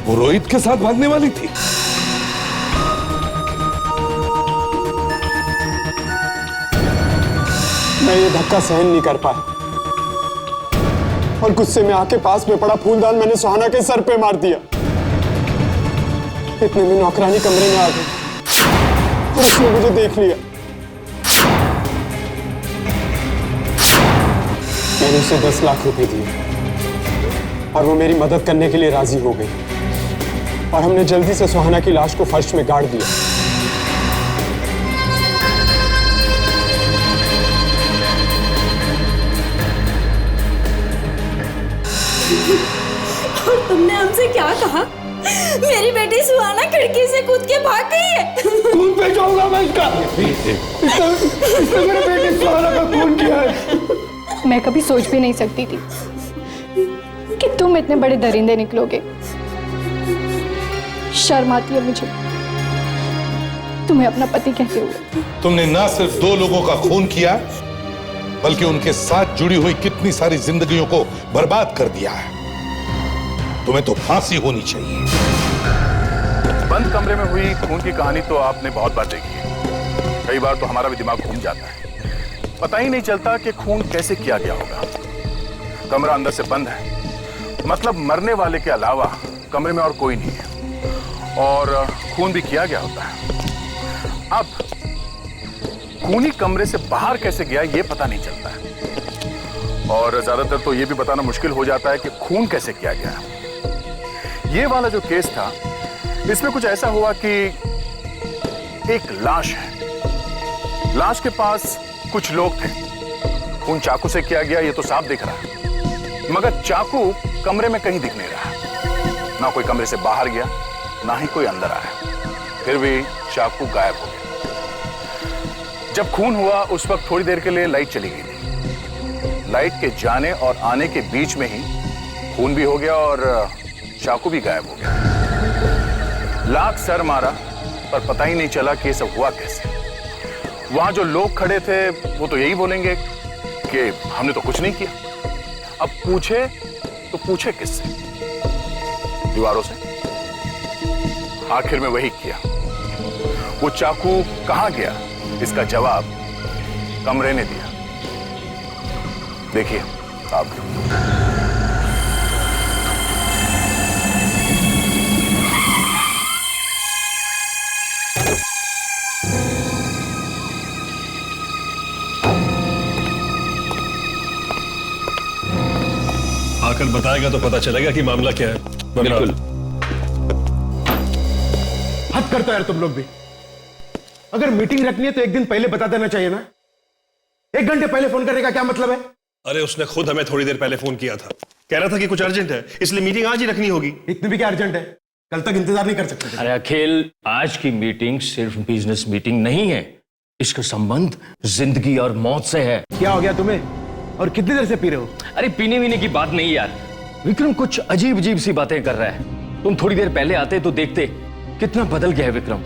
वो रोहित के साथ भागने वाली थी? मैं ये धक्का सहन नहीं कर पाया और गुस्से में आके पास में पड़ा फूलदान मैंने सुहाना के सर पे मार दिया। इतने में नौकरानी कमरे में आ गई और उसने मुझे देख लिया। मैंने उसे 10 लाख रुपए दिए और वो मेरी मदद करने के लिए राजी हो गई और हमने जल्दी से सुहाना की लाश को फर्श में गाड़ दिया। और तुमने हमसे क्या कहा? मेरी बेटी सुहाना खिड़की से कूद के भाग गई है। खून पे जाऊंगा मैं इसका। इसने मेरी बेटी सुहाना का खून किया है। मैं कभी सोच भी नहीं सकती थी कि तुम इतने बड़े दरिंदे निकलोगे। शर्म आती है मुझे तुम्हें अपना पति कहते हुए। तुमने ना सिर्फ 2 लोगों का खून किया बल्कि उनके साथ जुड़ी हुई कितनी सारी जिंदगियों को बर्बाद कर दिया है। तुम्हें तो फांसी होनी चाहिए। बंद कमरे में हुई खून की कहानी तो आपने बहुत बार देखी है। कई बार तो हमारा भी दिमाग घूम जाता है, पता ही नहीं चलता कि खून कैसे किया गया होगा। कमरा अंदर से बंद है, मतलब मरने वाले के अलावा कमरे में और कोई नहीं है और खून भी किया गया होता है। अब खूनी कमरे से बाहर कैसे गया ये पता नहीं चलता है, और ज्यादातर तो ये भी बताना मुश्किल हो जाता है कि खून कैसे किया गया है। ये वाला जो केस था, इसमें कुछ ऐसा हुआ कि एक लाश है, लाश के पास कुछ लोग थे। खून चाकू से किया गया ये तो साफ दिख रहा है, मगर चाकू कमरे में कहीं दिख नहीं रहा। ना कोई कमरे से बाहर गया, ना ही कोई अंदर आया, फिर भी चाकू गायब हो गया। जब खून हुआ उस वक्त थोड़ी देर के लिए लाइट चली गई थी। लाइट के जाने और आने के बीच में ही खून भी हो गया और चाकू भी गायब हो गया। लाख सर मारा पर पता ही नहीं चला कि ये सब हुआ कैसे। वहां जो लोग खड़े थे वो तो यही बोलेंगे कि हमने तो कुछ नहीं किया। अब पूछे तो पूछे किससे? दीवारों से। आखिर में वही किया। वो चाकू कहां गया इसका जवाब कमरे ने दिया। देखिए आप। आकर बताएगा तो पता चलेगा कि मामला क्या है। बिल्कुल। हद करता यार तुम लोग भी। अगर मीटिंग रखनी है तो एक दिन पहले बता देना चाहिए ना। 1 घंटे पहले फोन करने का क्या मतलब है? अरे उसने खुद हमें थोड़ी देर पहले फोन किया था, कह रहा था कि कुछ अर्जेंट है, इसलिए मीटिंग आज ही रखनी होगी। इतनी भी क्या अर्जेंट है? कल तक इंतजार नहीं कर सकते? अरे अखिल, आज की मीटिंग सिर्फ बिजनेस मीटिंग नहीं है, इसका संबंध जिंदगी और मौत से है। क्या हो गया तुम्हें? और कितनी देर से पी रहे हो? अरे पीने वीने की बात नहीं यार, विक्रम कुछ अजीब अजीब सी बातें कर रहा है। तुम थोड़ी देर पहले आते तो देखते कितना बदल गया है विक्रम।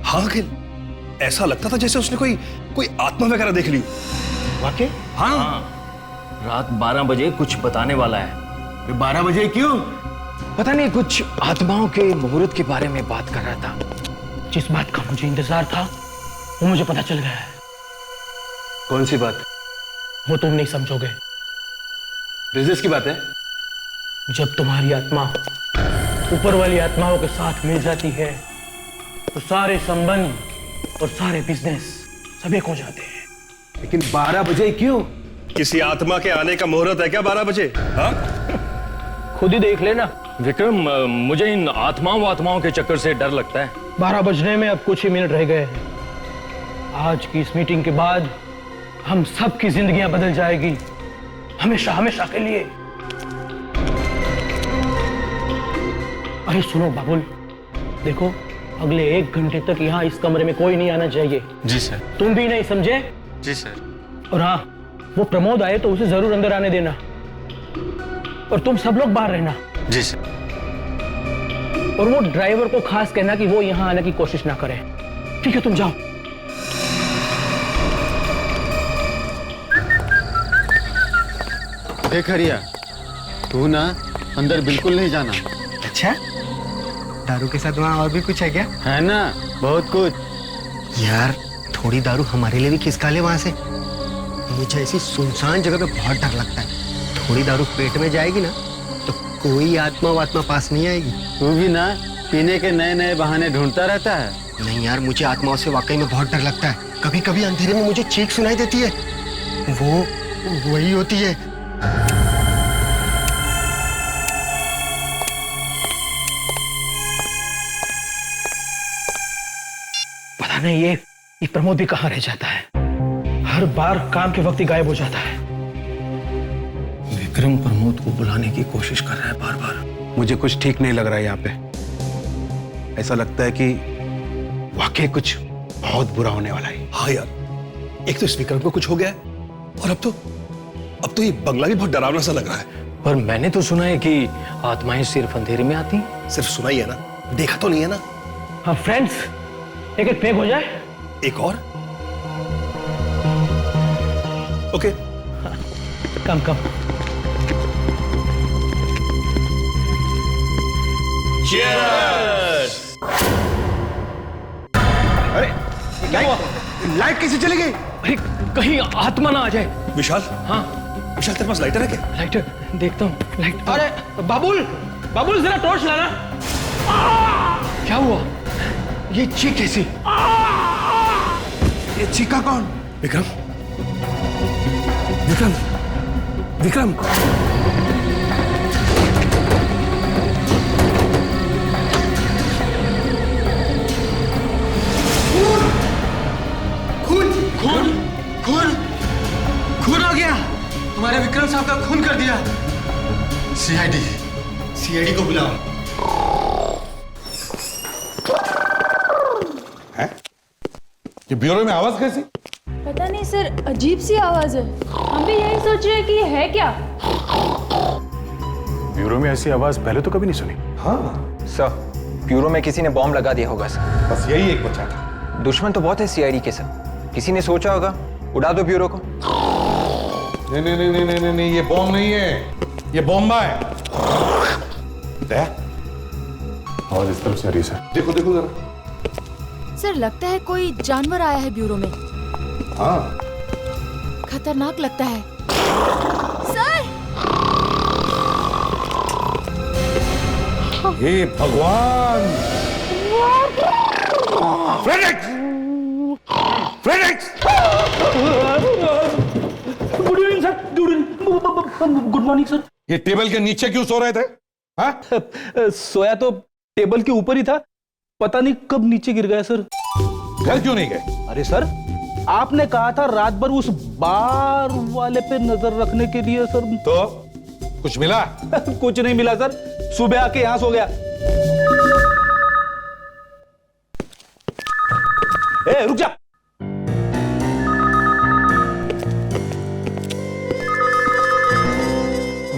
हाँ अखिल, ऐसा लगता था जैसे उसने कोई आत्मा वगैरह देख ली। वाकई? हाँ। रात 12 बजे कुछ बताने वाला है। 12 बजे क्यों? पता नहीं, कुछ आत्माओं के मुहूर्त के बारे में बात कर रहा था। जिस बात का मुझे इंतजार था वो मुझे पता चल गया है। कौन सी बात? वो तुम नहीं समझोगे। बिजनेस की बात है। जब तुम्हारी आत्मा ऊपर वाली आत्माओं के साथ मिल जाती है तो सारे संबंध और सारे बिजनेस सब एक हो जाते हैं। लेकिन 12 बजे क्यों? किसी आत्मा के आने का मुहूर्त है क्या 12 बजे? हाँ? खुद ही देख लेना। विक्रम, मुझे इन आत्माओं के चक्कर से डर लगता है। 12 बजने में अब कुछ ही मिनट रह गए हैं। आज की इस मीटिंग के बाद हम सबकी जिंदगियां बदल जाएगी, हमेशा हमेशा के लिए। अरे सुनो बाबुल, देखो अगले 1 घंटे तक यहाँ इस कमरे में कोई नहीं आना चाहिए। जी सर। तुम भी नहीं समझे? जी सर। और हाँ, वो प्रमोद आए तो उसे जरूर अंदर आने देना, और तुम सब लोग बाहर रहना। जी सर। और वो ड्राइवर को खास कहना कि वो यहाँ आने की कोशिश ना करे। ठीक है, तुम जाओ। देख हरिया, तू ना अंदर बिल्कुल नहीं जाना। अच्छा, दारू के साथ वहाँ और भी कुछ है क्या? है ना, बहुत कुछ। यार थोड़ी दारू हमारे लिए भी खिसका ले वहाँ से। मुझे ऐसी सुनसान जगह पे बहुत डर लगता है। थोड़ी दारू पेट में जाएगी ना तो कोई आत्मा वात्मा पास नहीं आएगी। तू भी ना पीने के नए नए बहाने ढूंढता रहता है। नहीं यार, मुझे आत्माओं से वाकई में बहुत डर लगता है। कभी कभी अंधेरे में मुझे चीख सुनाई देती है, वो वही होती है। पता नहीं ये प्रमोद भी कहाँ रह जाता है। हर बार काम के वक्त ही गायब हो जाता है। विक्रम प्रमोद को बुलाने की कोशिश कर रहा है बार बार। मुझे कुछ ठीक नहीं लग रहा है यहाँ पे। ऐसा लगता है कि वाकई कुछ बहुत बुरा होने वाला है। हाँ यार, एक तो इस विक्रम को कुछ हो गया है, और अब तो ये बंगला भी बहुत डरावना सा लग रहा है। पर मैंने तो सुना है कि आत्माएं सिर्फ अंधेरे में आती। सिर्फ सुना ही है ना, देखा तो नहीं है ना। हाँ फ्रेंड्स, एक पैक हो जाए। एक और? ओके। कम Cheers! अरे लाइट कैसे चली गई? अरे कहीं आत्मा ना आ जाए। विशाल? हाँ विशाल, तेरे पास लाइटर है क्या? लाइटर देखता हूँ। लाइट। अरे बाबुल जरा टॉर्च लाना। क्या हुआ? ये चीख कैसी? ये चीखा कौन? विक्रम, विक्रम, विक्रम। खून खून खून खून हो गया। तुम्हारे विक्रम साहब का खून कर दिया। सीआईडी को बुलाओ। ये ब्यूरो में आवाज कैसी? पता नहीं सर, अजीब सी आवाज है। हम भी यही सोच रहे हैं कि ये है क्या। ब्यूरो में ऐसी आवाज पहले तो कभी नहीं सुनी। हाँ सर, ब्यूरो में किसी ने बॉम्ब लगा दिया होगा सर। बस यही एक बचा था। दुश्मन तो बहुत है सीआईडी के सर। किसी ने सोचा होगा उड़ा दो ब्यूरो को। नहीं नहीं नहीं नहीं नहीं नहीं, ये बॉम्ब नहीं है, ये बॉम्बा है। आवाज इस तरफ से आ रही है। देखो देखो जरा। सर लगता है कोई जानवर आया है ब्यूरो में। हाँ, खतरनाक लगता है। सर! हे भगवान! Fredex! Fredex! Good evening sir. Good morning sir. ये टेबल के नीचे क्यों सो रहे थे? हाँ? सोया तो टेबल के ऊपर ही था, पता नहीं कब नीचे गिर गया सर। घर क्यों नहीं गए? अरे सर, आपने कहा था रात भर उस बार वाले पे नजर रखने के लिए सर। तो कुछ मिला? कुछ नहीं मिला सर, सुबह आके यहां सो गया। ए, रुक जा।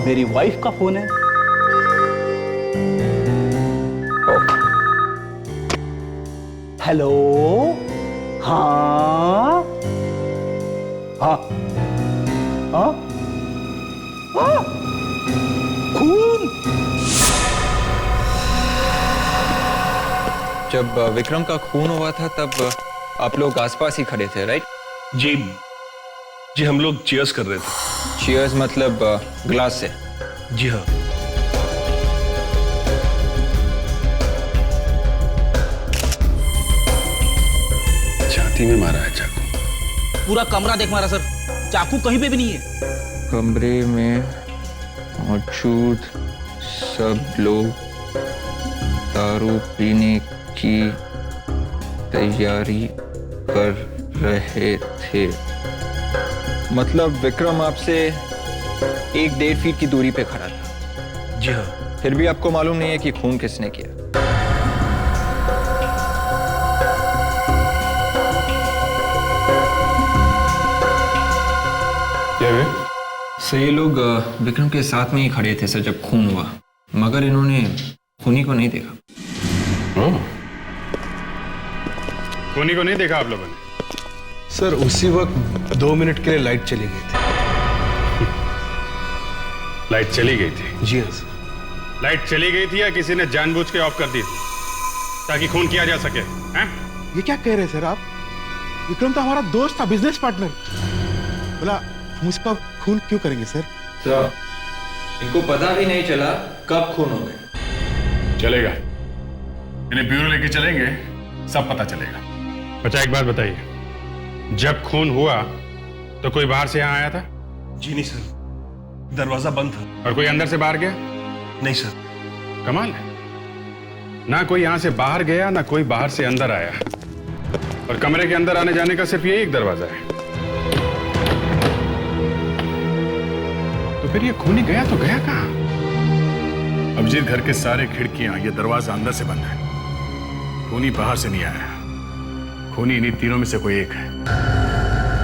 मेरी वाइफ का फोन है। हेलो, हाँ हाँ हाँ हाँ, खून। जब विक्रम का खून हुआ था तब आप लोग आसपास ही खड़े थे, राइट? जी जी, हम लोग चीयर्स कर रहे थे। चीयर्स मतलब ग्लास से? जी हाँ। छाती में मारा है चाकू। पूरा कमरा देख मारा सर, चाकू कहीं पे भी नहीं है। कमरे में मौजूद सब लोग दारू पीने की तैयारी कर रहे थे। मतलब विक्रम आपसे 1-1.5 फीट की दूरी पे खड़ा था। जी हाँ। फिर भी आपको मालूम नहीं है कि खून किसने किया? सर ये लोग विक्रम के साथ में ही खड़े थे सर जब खून हुआ, मगर इन्होंने खूनी को नहीं देखा। खूनी को नहीं देखा आप लोगों ने? सर उसी वक्त 2 मिनट के लिए लाइट चली गई थी। लाइट चली गई थी? जी हाँ सर। लाइट चली गई थी या किसी ने जानबूझ के ऑफ कर दी थी ताकि खून किया जा सके? हैं? ये क्या कह रहे हैं सर आप? विक्रम तो हमारा दोस्त था, बिजनेस पार्टनर। बोला हम उसका खून क्यों करेंगे सर? सर इनको पता भी नहीं चला कब खून हो गए। चलेगा, इन्हें ब्यूरो लेके चलेंगे, सब पता चलेगा। बच्चा एक बात बताइए, जब खून हुआ तो कोई बाहर से यहाँ आया था? जी नहीं सर, दरवाजा बंद था। और कोई अंदर से बाहर गया? नहीं सर। कमाल है, ना कोई यहां से बाहर गया ना कोई बाहर से अंदर आया, और कमरे के अंदर आने जाने का सिर्फ यही एक दरवाजा है। तो फिर ये खूनी गया तो गया कहां? अभिजीत, घर के सारे खिड़कियां, ये दरवाजा अंदर से बंद है। खूनी बाहर से नहीं आया। खूनी इन्हीं तीनों में से कोई एक है।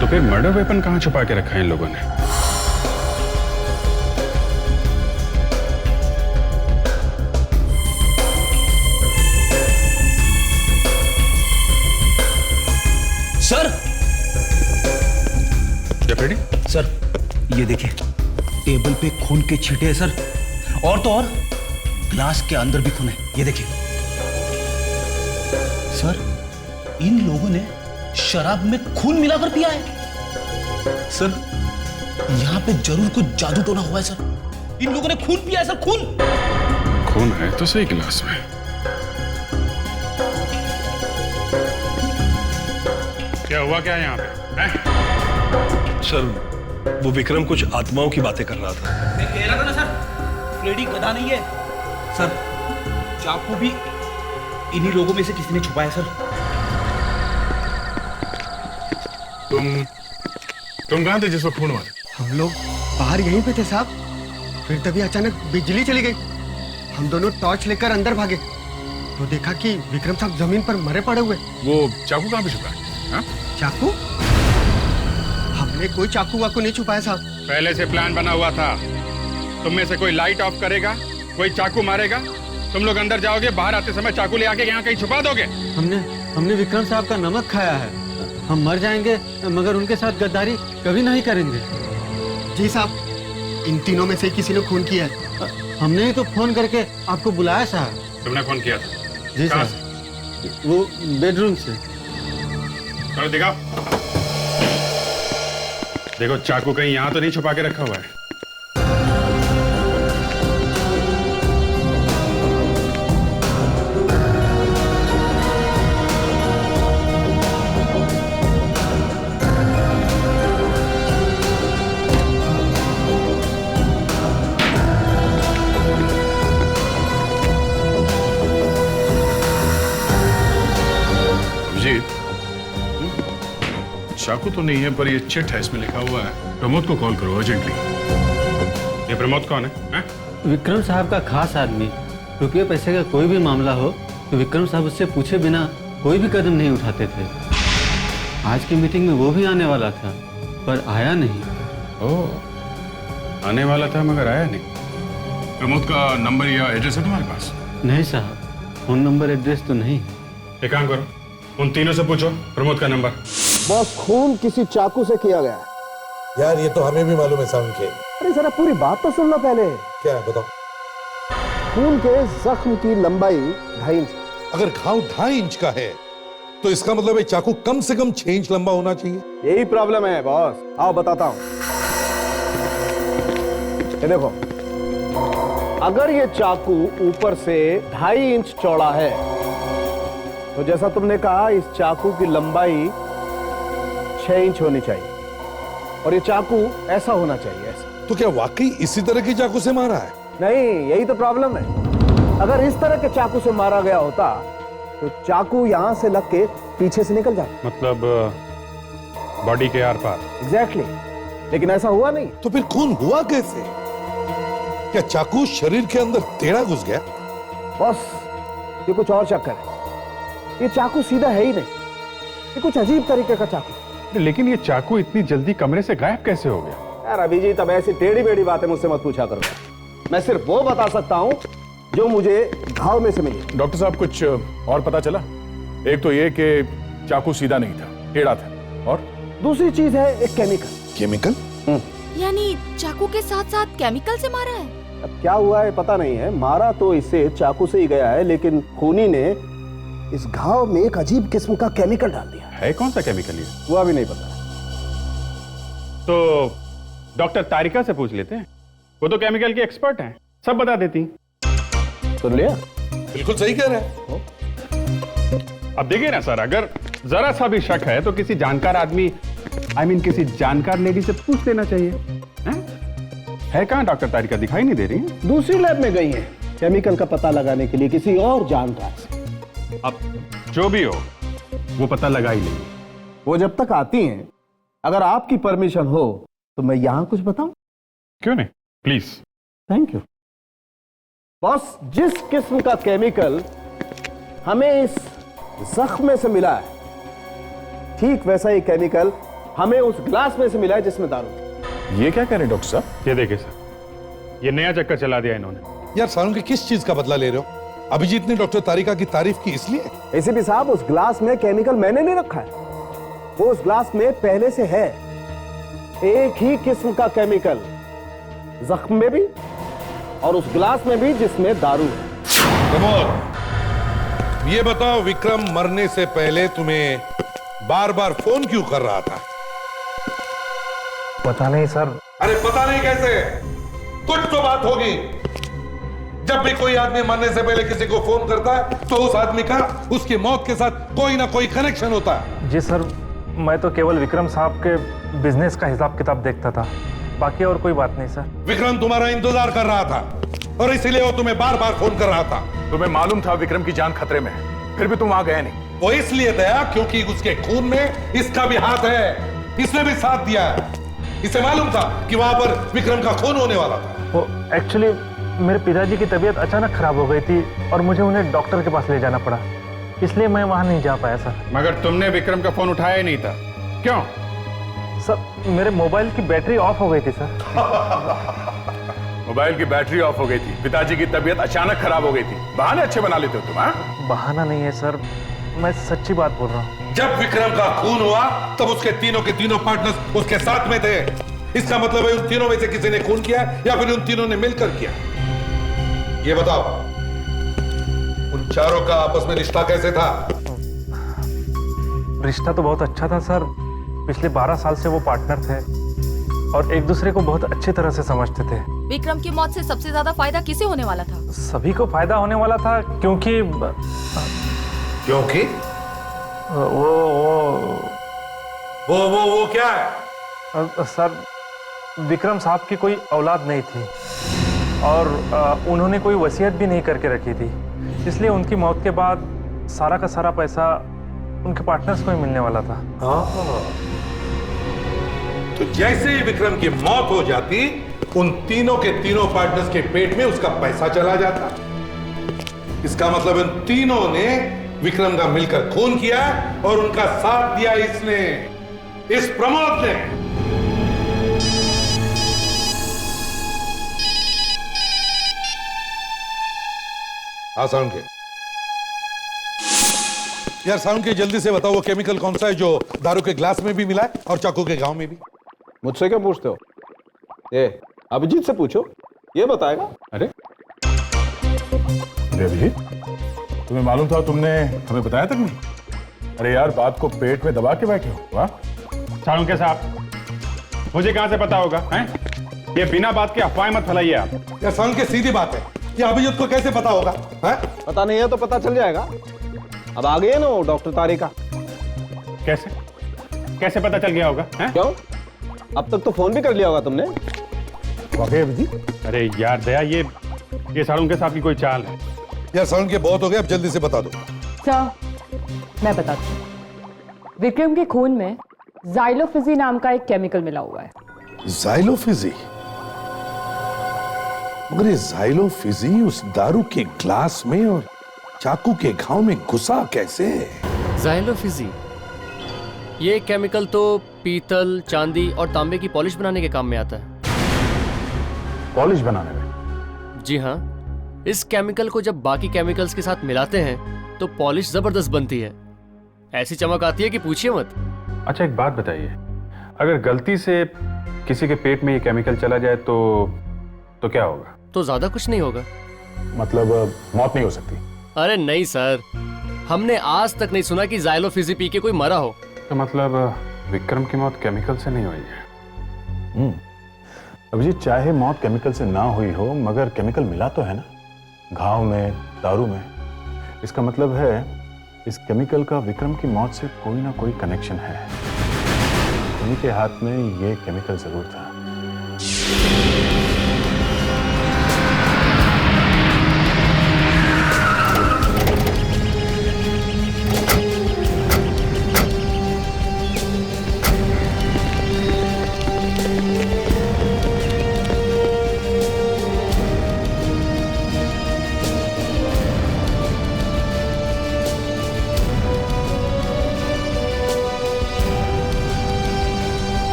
तो फिर मर्डर वेपन कहां छुपा के रखा है इन लोगों ने? सर! डेप्यूटी सर, ये देखिए, टेबल पे खून के छींटे हैं सर, और तो और ग्लास के अंदर भी खून है, ये देखिए। सर, इन लोगों ने शराब में खून मिलाकर पिया है। सर, यहाँ पे जरूर कुछ जादू टोना हुआ है सर। इन लोगों ने खून पिया है सर, खून। खून है तो सही गिलास में। क्या हुआ क्या यहाँ पे हैं? सर वो विक्रम कुछ आत्माओं की बातें कर रहा था। मैं कह रहा था ना सर, फ्रेडी गधा नहीं है सर। चाकू भी इन्हीं लोगों में से किसी ने छुपाया सर। तुम कहां थे जिस वक्त खून हुआ? हम लोग बाहर यहीं पे थे साहब, फिर तभी अचानक बिजली चली गई। हम दोनों टॉर्च लेकर अंदर भागे तो देखा कि विक्रम साहब जमीन पर मरे पड़े हुए। वो चाकू कहां पे छुपा है? चाकू? हमने कोई चाकू वाकू नहीं छुपाया साहब। पहले से प्लान बना हुआ था। तुम में से कोई लाइट ऑफ करेगा, कोई चाकू मारेगा, तुम लोग अंदर जाओगे, बाहर आते समय चाकू ले आके यहाँ कहीं छुपा दोगे। हमने विक्रम साहब का नमक खाया है। हम मर जाएंगे मगर उनके साथ गद्दारी कभी नहीं करेंगे। जी साहब, इन तीनों में से किसी ने खून किया है। हमने ही तो फोन करके आपको बुलाया साहब। तुमने फोन किया था? जी कहाँ साहब, वो बेडरूम से। चलो दिखाओ। देखो चाकू कहीं यहाँ तो नहीं छुपा के रखा हुआ है। चाकू तो नहीं है पर ये चिट है, इसमें लिखा हुआ है। प्रमोद को कॉल करो अर्जेंटली। ये प्रमोद कौन है? विक्रम साहब का खास आदमी। रुपये पैसे का कोई भी मामला हो तो विक्रम साहब उससे पूछे बिना कोई भी कदम नहीं उठाते थे। आज की मीटिंग में वो भी आने वाला था पर आया नहीं। ओह, आने वाला था मगर आया नहीं। प्रमोद का नंबर या एड्रेस है तुम्हारे पास? नहीं साहब, फोन नंबर एड्रेस तो नहीं। एक काम करो, उन तीनों से पूछो प्रमोद का नंबर। बॉस, खून किसी चाकू से किया गया है। यार ये तो हमें भी मालूम है साउंड के। अरे जरा पूरी बात तो सुन लो पहले। क्या है बताओ? खून के जख्म की लंबाई 2.5 इंच। अगर घाव 2.5 इंच का है तो इसका मतलब है चाकू कम से कम 6 इंच लंबा होना चाहिए। यही प्रॉब्लम है बॉस। आओ बताता हूं। ये देखो, अगर ये चाकू ऊपर से 2.5 इंच चौड़ा है तो जैसा तुमने कहा इस चाकू की लंबाई 6 इंच होनी चाहिए और ये चाकू ऐसा होना चाहिए, ऐसा। तो क्या वाकई इसी तरह की चाकू से मारा है? नहीं, यही तो प्रॉब्लम है। अगर इस तरह के चाकू से मारा गया होता तो चाकू यहां से लग के पीछे से निकल जाता। मतलब बॉडी के आर पार। एग्जैक्टली, लेकिन ऐसा हुआ नहीं। तो फिर खून हुआ कैसे? क्या चाकू शरीर के अंदर टेढ़ा घुस गया? बॉस, ये कुछ और चक्कर है। ये चाकू सीधा है ही नहीं, ये कुछ अजीब तरीके का चाकू। लेकिन ये चाकू इतनी जल्दी कमरे से गायब कैसे हो गया? यार अभिजीत, अब ऐसी टेढ़ी बेढ़ी बातें मुझसे मत पूछा करो। मैं सिर्फ वो बता सकता हूं जो मुझे घाव में से मिली। डॉक्टर साहब कुछ और पता चला? एक तो ये कि चाकू सीधा नहीं था, टेढ़ा था, और दूसरी चीज है एक केमिकल। केमिकल? यानी चाकू के साथ साथ केमिकल से मारा है? अब क्या हुआ है पता नहीं है। मारा तो इसे चाकू से ही गया है, लेकिन खूनी ने इस घाव में एक अजीब किस्म का केमिकल डाल दिया है। कौन सा केमिकल ये? वो अभी नहीं पता। तो डॉक्टर तारिका से पूछ लेते हैं, वो तो केमिकल की एक्सपर्ट हैं, सब बता देती। सुन लिया? बिल्कुल सही कह रहे हैं। अब देखिए ना सर, अगर जरा सा भी शक है तो किसी जानकार आदमी, किसी जानकार लेडी से पूछ लेना चाहिए। है कहाँ डॉक्टर तारिका? दिखाई नहीं दे रही है। दूसरी लैब में गई है केमिकल का पता लगाने के लिए किसी और जानकार से। अब जो भी हो वो पता लगा ही लेंगे। वो जब तक आती हैं, अगर आपकी परमिशन हो तो मैं यहां कुछ बताऊं? क्यों नहीं, प्लीज। Thank you boss. जिस किस्म का केमिकल हमें इस जख्म में से मिला है, ठीक वैसा ही केमिकल हमें उस ग्लास में से मिला है जिसमें दारू थी। ये क्या कह रहे डॉक्टर साहब? ये देखिए सर, ये नया चक्कर चला दिया इन्होंने। यार सारुण के किस चीज का बदला ले रहे हो? अभिजीत ने डॉक्टर तारिका की तारीफ की इसलिए? एसीपी साहब, उस ग्लास में केमिकल मैंने नहीं रखा है, वो उस ग्लास में पहले से है। एक ही किस्म का केमिकल जख्म में भी और उस ग्लास में भी जिसमें दारू है। प्रमोद, ये बताओ विक्रम मरने से पहले तुम्हें बार बार फोन क्यों कर रहा था? पता नहीं सर। अरे पता नहीं कैसे? कुछ तो बात होगी। जब भी कोई आदमी मरने से पहले किसी को फोन करता है तो उस आदमी का उसकी मौत के साथ कोई ना कोई कनेक्शन होता है। जी सर, मैं तो केवल विक्रम साहब के बिजनेस का हिसाब किताब देखता था, बाकी और कोई बात नहीं सर। विक्रम तुम्हारा इंतजार कर रहा था और इसीलिए वो तुम्हें बार बार फोन कर रहा था। तुम्हें मालूम था विक्रम की जान खतरे में है, फिर भी तुम वहां गए नहीं। वो इसलिए गया क्योंकि उसके खून में इसका भी हाथ है, इसने भी साथ दिया है। इसे मालूम था कि वहां पर विक्रम का खून होने वाला था। वो एक्चुअली मेरे पिताजी की तबीयत अचानक खराब हो गई थी और मुझे उन्हें डॉक्टर के पास ले जाना पड़ा, इसलिए मैं वहां नहीं जा पाया सर। मगर तुमने विक्रम का फोन उठाया ही नहीं था, क्यों? सर मेरे मोबाइल की बैटरी ऑफ हो गई थी सर। मोबाइल की बैटरी ऑफ हो गई थी, पिताजी की तबीयत अचानक खराब हो गई थी, बहाने अच्छे बना लेते हो तुम। हाँ, बहाना नहीं है सर, मैं सच्ची बात बोल रहा हूँ। जब विक्रम का खून हुआ तब उसके तीनों के तीनों पार्टनर्स उसके साथ में थे। इसका मतलब है उन तीनों में से किसी ने खून किया या फिर उन तीनों ने मिलकर किया। ये बताओ, उन चारों का आपस में रिश्ता कैसे था? रिश्ता तो बहुत अच्छा था सर। पिछले 12 साल से वो पार्टनर थे और एक दूसरे को बहुत अच्छी तरह से समझते थे। विक्रम की मौत से सबसे ज्यादा फायदा किसे होने वाला था? सभी को फायदा होने वाला था, क्योंकि वो क्या है? सर विक्रम साहब की कोई औलाद नहीं थी और उन्होंने कोई वसीयत भी नहीं करके रखी थी, इसलिए उनकी मौत के बाद सारा का सारा पैसा उनके पार्टनर्स को ही मिलने वाला था। तो जैसे ही विक्रम की मौत हो जाती, उन तीनों के तीनों पार्टनर्स के पेट में उसका पैसा चला जाता। इसका मतलब उन तीनों ने विक्रम का मिलकर खून किया और उनका साथ दिया इसने, इस प्रमोद ने। साउंड के यार, साउंड के जल्दी से बताओ वो केमिकल कौन सा है जो दारू के ग्लास में भी मिला है और चाकू के गांव में भी? मुझसे क्या पूछते हो? ये अभिजीत से पूछो, ये बताएगा। अरे अभिजीत, तुम्हें मालूम था? तुमने हमें बताया तक नहीं? अरे यार, बात को पेट में दबा के बैठे हो। वाह सालुंके साहब, मुझे कहां से पता होगा? हैं? ये बिना बात के अफवाह मत फैलाइए आप। यार साउंड के सीधी बात है, ये अभिजीत को कैसे पता होगा? है? पता नहीं है तो पता चल जाएगा। अब आ गए ना वो डॉक्टर तारिका। कैसे कैसे पता चल गया होगा? हैं? क्यों? अब तक तो फोन भी कर लिया होगा तुमने। अरे यार दया, ये सालुंके साहब की कोई चाल है। यार साउंड के बहुत हो गए, अब जल्दी से बता दो। सर मैं बताती हूँ। विक्रम के खून में जाइलोफिजी नाम का एक केमिकल मिला हुआ है। जाइलोफिजी? मगर ये जाइलोफिजी उस दारू के ग्लास में और चाकू के घाव में घुसा कैसे? जाइलोफिजी ये केमिकल तो पीतल, चांदी और तांबे की पॉलिश बनाने के काम में आता है। पॉलिश बनाने में? जी हाँ, इस केमिकल को जब बाकी केमिकल्स के साथ मिलाते हैं तो पॉलिश जबरदस्त बनती है, ऐसी चमक आती है कि पूछिए मत। अच्छा एक बात बताइए, अगर गलती से किसी के पेट में ये केमिकल चला जाए तो क्या होगा? तो ज्यादा कुछ नहीं होगा। मतलब मौत नहीं हो सकती? अरे नहीं सर, हमने आज तक नहीं सुना कि जाइलोफिजी पी के कोई मरा हो। तो मतलब विक्रम की मौत केमिकल से नहीं हुई है? अभिजीत, चाहे मौत केमिकल से ना हुई हो, मगर केमिकल मिला तो है ना घाव में, दारू में। इसका मतलब है इस केमिकल का विक्रम की मौत से कोई ना कोई कनेक्शन है। उन्हीं के हाथ में ये केमिकल जरूर था।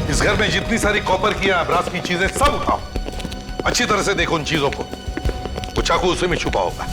इस घर में जितनी सारी कॉपर की या ब्रास की चीजें सब उठाओ, अच्छी तरह से देखो उन चीजों को। वो चाकू उसी में छुपा होगा।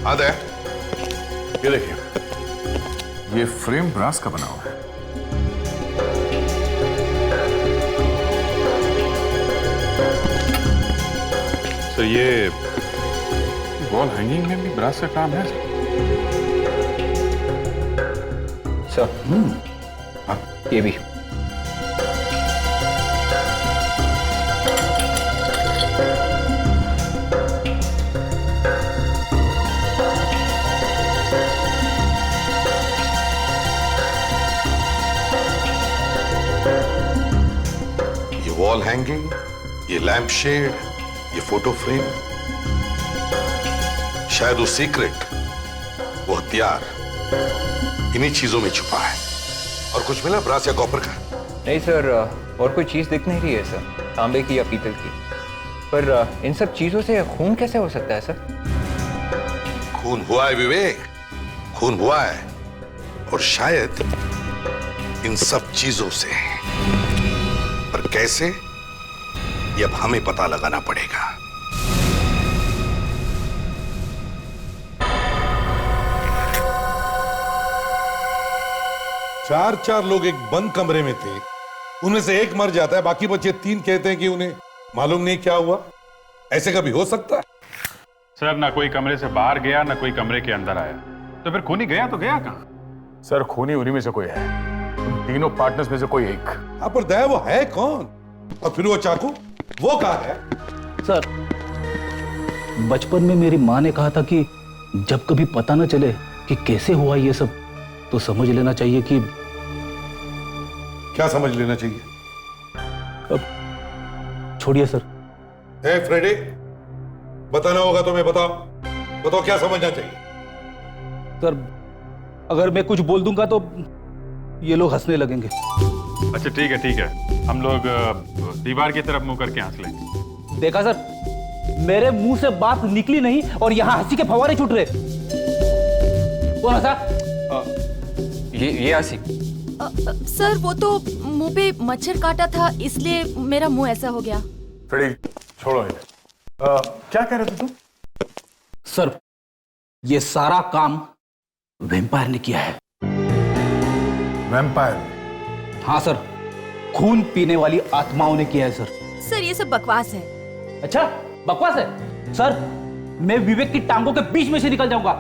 आदे ये देखिए, ये फ्रेम ब्रास का बना हुआ है। सर ये वॉल हैंगिंग में भी ब्रास का काम है सर। ये भी। ये वॉल हैंगिंग, ये लैंप शेड, ये फोटो फ्रेम, शायद वो सीक्रेट, वो हथियार इन्हीं चीजों में छुपा है। और कुछ मिला ब्रास या कॉपर का? नहीं सर, और कोई चीज दिख नहीं रही है सर, तांबे की या पीतल की। पर इन सब चीजों से खून कैसे हो सकता है सर? खून हुआ है विवेक, खून हुआ है, और शायद इन सब चीजों से। पर कैसे, ये अब हमें पता लगाना पड़ेगा। चार लोग एक बंद कमरे में थे, उनमें से एक मर जाता है, बाकी बचे 3 कहते हैं कि उन्हें मालूम नहीं क्या हुआ। ऐसे कभी हो सकता है? सर ना कोई कमरे से बाहर गया ना कोई कमरे के अंदर आया, तो फिर खूनी गया तो गया कहां? सर खूनी उन्हीं में से कोई है, तुम तीनों पार्टनर्स में से कोई एक। हाँ पर दया वो है कौन? और फिर वो चाकू वो कहाँ है? सर बचपन में मेरी माँ ने कहा था कि जब कभी पता न चले कि कैसे हुआ ये सब, तो समझ लेना चाहिए कि। क्या समझ लेना चाहिए? अब छोड़िए सर। ए फ्रेडी, बताना होगा तुम्हें, बताओ बताओ क्या समझना चाहिए? सर अगर मैं कुछ बोल दूंगा तो ये लोग हंसने लगेंगे। अच्छा ठीक है, हम लोग दीवार की तरफ मुंह करके हंस लेंगे। देखा सर, मेरे मुंह से बात निकली नहीं और यहाँ हंसी के फव्वारे छूट रहे। कौन हंसा? ये आसिफ। सर वो तो मुंह पे मच्छर काटा था, इसलिए मेरा मुंह ऐसा हो गया। फ्रेडी छोड़ो इन्हें। क्या कह रहे थे तुम? सर ये सारा काम वैम्पायर ने किया है। वैम्पायर? हाँ सर, खून पीने वाली आत्माओं ने किया है सर। सर ये सब बकवास है। अच्छा बकवास है? सर मैं विवेक की टांगों के बीच में से निकल जाऊंगा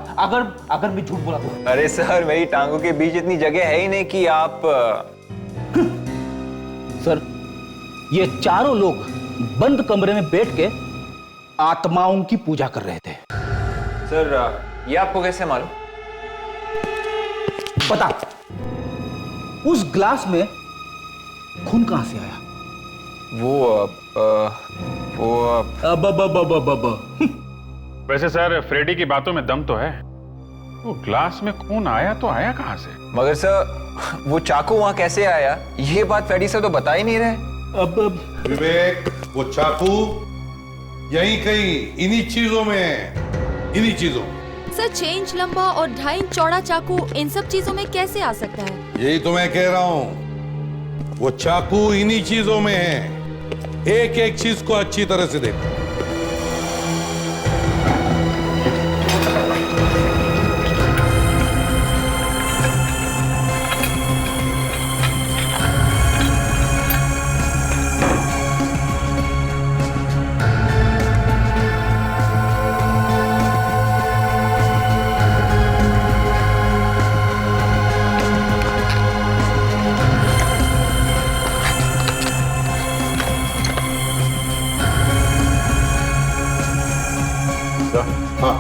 अगर मैं झूठ बोला तो। अरे सर मेरी टांगों के बीच इतनी जगह है ही नहीं कि आप। सर ये चारों लोग बंद कमरे में बैठ के आत्माओं की पूजा कर रहे थे। सर ये आपको कैसे मालूम? बता, उस ग्लास में खून कहां से आया? वैसे सर फ्रेडी की बातों में दम तो है, वो ग्लास में खून आया तो आया कहां से? मगर सर वो चाकू वहां कैसे आया, ये बात फ्रेडी सर तो बता ही नहीं रहे। अब विवेक, वो चाकू यहीं कहीं इन्हीं चीजों में है, इन्हीं चीजों। सर 6 इंच लंबा और 2.5 इंच चौड़ा चाकू इन सब चीजों में कैसे आ सकता है? यही तो मैं कह रहा हूं, वो चाकू इन्हीं चीजों में है। एक एक चीज को अच्छी तरह से देखो। हाँ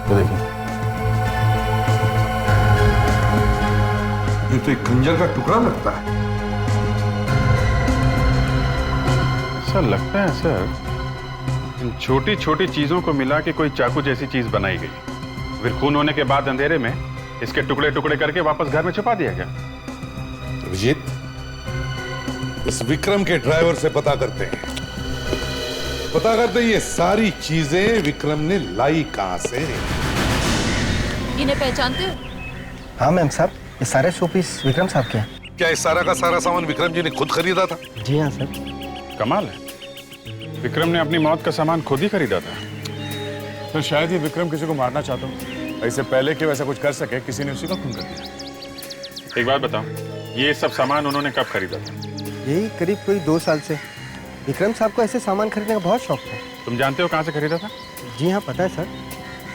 तो देखिए, ये तो एक खंजर का टुकड़ा लगता है। ऐसा लगता है सर, इन छोटी छोटी चीजों को मिला के कोई चाकू जैसी चीज बनाई गई, फिर खून होने के बाद अंधेरे में इसके टुकड़े टुकड़े करके वापस घर में छुपा दिया गया। अभिजीत, इस विक्रम के ड्राइवर से पता करते हैं, ये सारी चीजें विक्रम ने लाई कहां से। इन्हें पहचानते हो? हाँ मैम साहब, ये सारे शोपीस विक्रम साहब के हैं। क्या इस सारा का सारा सामान विक्रम जी ने खुद खरीदा था? जी हाँ सर। कमाल है, विक्रम ने अपनी मौत का सामान खुद ही खरीदा था। तो शायद ये विक्रम किसी को मारना चाहता हूँ, ऐसे पहले कि वैसा कुछ कर सके किसी ने उसी का खून कर दिया। एक बात बताओ, ये सब सामान उन्होंने कब खरीदा था? यही करीब कोई 2 साल से। विक्रम साहब को ऐसे सामान खरीदने का बहुत शौक था। तुम जानते हो कहाँ से खरीदा था? जी हाँ, पता है सर।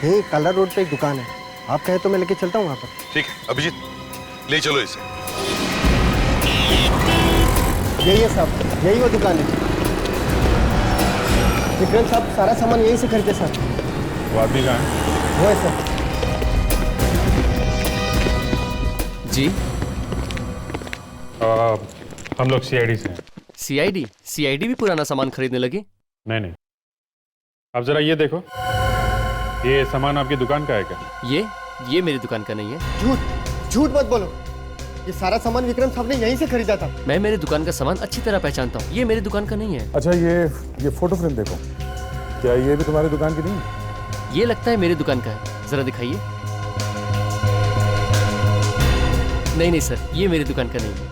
यही काला रोड पे एक दुकान है, आप कहे तो मैं लेके चलता हूँ वहाँ पर। ठीक है अभिजीत, ले चलो इसे। यही है साहब, यही वो दुकान है। विक्रम साहब सारा सामान यहीं से खरीदे सर। वो आदमी कहाँ है? वो है सर। जी हम लोग सीआईडी से हैं। सीआईडी? सीआईडी भी पुराना सामान खरीदने लगी? नहीं, अब जरा ये देखो, ये सामान आपकी दुकान का है क्या? ये मेरी दुकान का नहीं है। झूठ मत बोलो, ये सारा सामान विक्रम साहब ने यहीं से खरीदा था। मैं मेरी दुकान का सामान अच्छी तरह पहचानता हूँ, ये मेरी दुकान का नहीं है। अच्छा, ये फोटो फ्रेम देखो, क्या ये भी तुम्हारी दुकान की नहीं है? ये लगता है मेरी दुकान का है, जरा दिखाइए। नहीं सर, ये मेरी दुकान का नहीं है।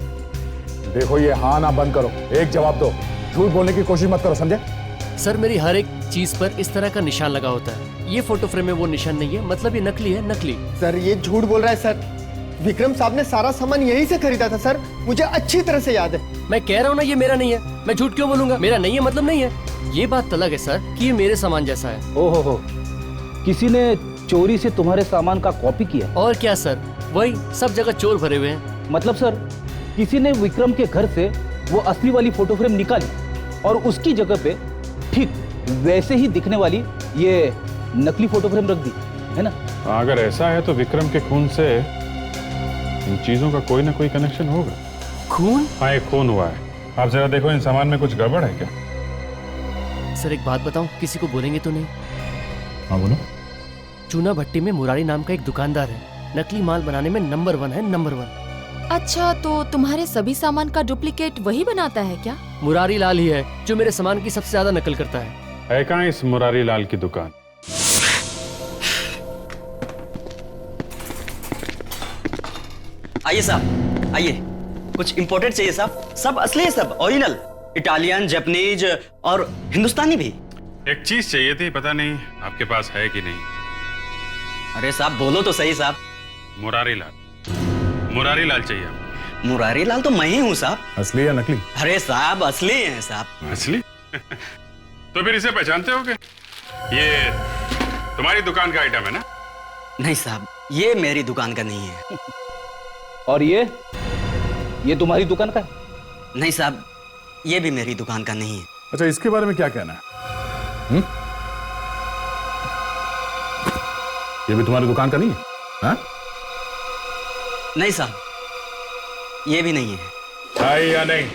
देखो, ये हाँ ना बंद करो, एक जवाब दो, झूठ बोलने की कोशिश मत करो, समझे? सर, मेरी हर एक चीज पर इस तरह का निशान लगा होता है। ये फोटो फ्रेम में वो निशान नहीं है, मतलब ये नकली है, नकली। सर, ये झूठ बोल रहा है सर। विक्रम साहब ने सारा सामान यहीं से खरीदा था सर, मुझे अच्छी तरह से याद है। मैं कह रहा हूँ ना, ये मेरा नहीं है। मैं झूठ क्यों बोलूंगा? मेरा नहीं है मतलब नहीं है। ये बात अलग है सर कि ये मेरे सामान जैसा है। ओहो, किसी ने चोरी से तुम्हारे सामान का कॉपी किया? और क्या सर, वही सब जगह चोर भरे हुए हैं। मतलब सर, किसी ने विक्रम के घर से वो असली वाली फोटो फ्रेम निकाली और उसकी जगह पे ठीक वैसे ही दिखने वाली ये नकली फोटो फ्रेम रख दी, है ना? अगर ऐसा है तो विक्रम के खून से इन चीजों का कोई ना कोई कनेक्शन होगा। खून? हाँ, एक खून हुआ है। आप जरा देखो, इन सामान में कुछ गड़बड़ है क्या? सर, एक बात बताऊं, किसी को बोलेंगे तो नहीं? हाँ बोलो। चूना भट्टी में मुरारी नाम का एक दुकानदार है, नकली माल बनाने में नंबर 1 है, नंबर 1। अच्छा, तो तुम्हारे सभी सामान का डुप्लीकेट वही बनाता है क्या? मुरारी लाल ही है जो मेरे सामान की सबसे ज्यादा नकल करता है कहाँ इस मुरारी लाल की दुकान? आइए साहब, आइए। कुछ इंपोर्टेड चाहिए साहब? सब असली है, सब ओरिजिनल, इटालियन, जापानीज और हिंदुस्तानी भी। एक चीज चाहिए थी, पता नहीं आपके पास है कि नहीं। अरे साहब, बोलो तो सही साहब। मुरारी लाल, मुरारी लाल चाहिए आपको? मुरारी लाल तो मैं ही हूँ साहब। असली या नकली? अरे साहब, असली है साहब। असली? तो फिर इसे पहचानते हो क्या? ये तुम्हारी दुकान का आइटम है ना? नहीं साहब, ये मेरी दुकान का नहीं है। और ये तुम्हारी दुकान का है? नहीं साहब, ये भी मेरी दुकान का नहीं है। अच्छा, इसके बारे में क्या कहना है? ये भी तुम्हारी दुकान का नहीं है? हाँ? नहीं साहब, ये भी नहीं है या नहीं?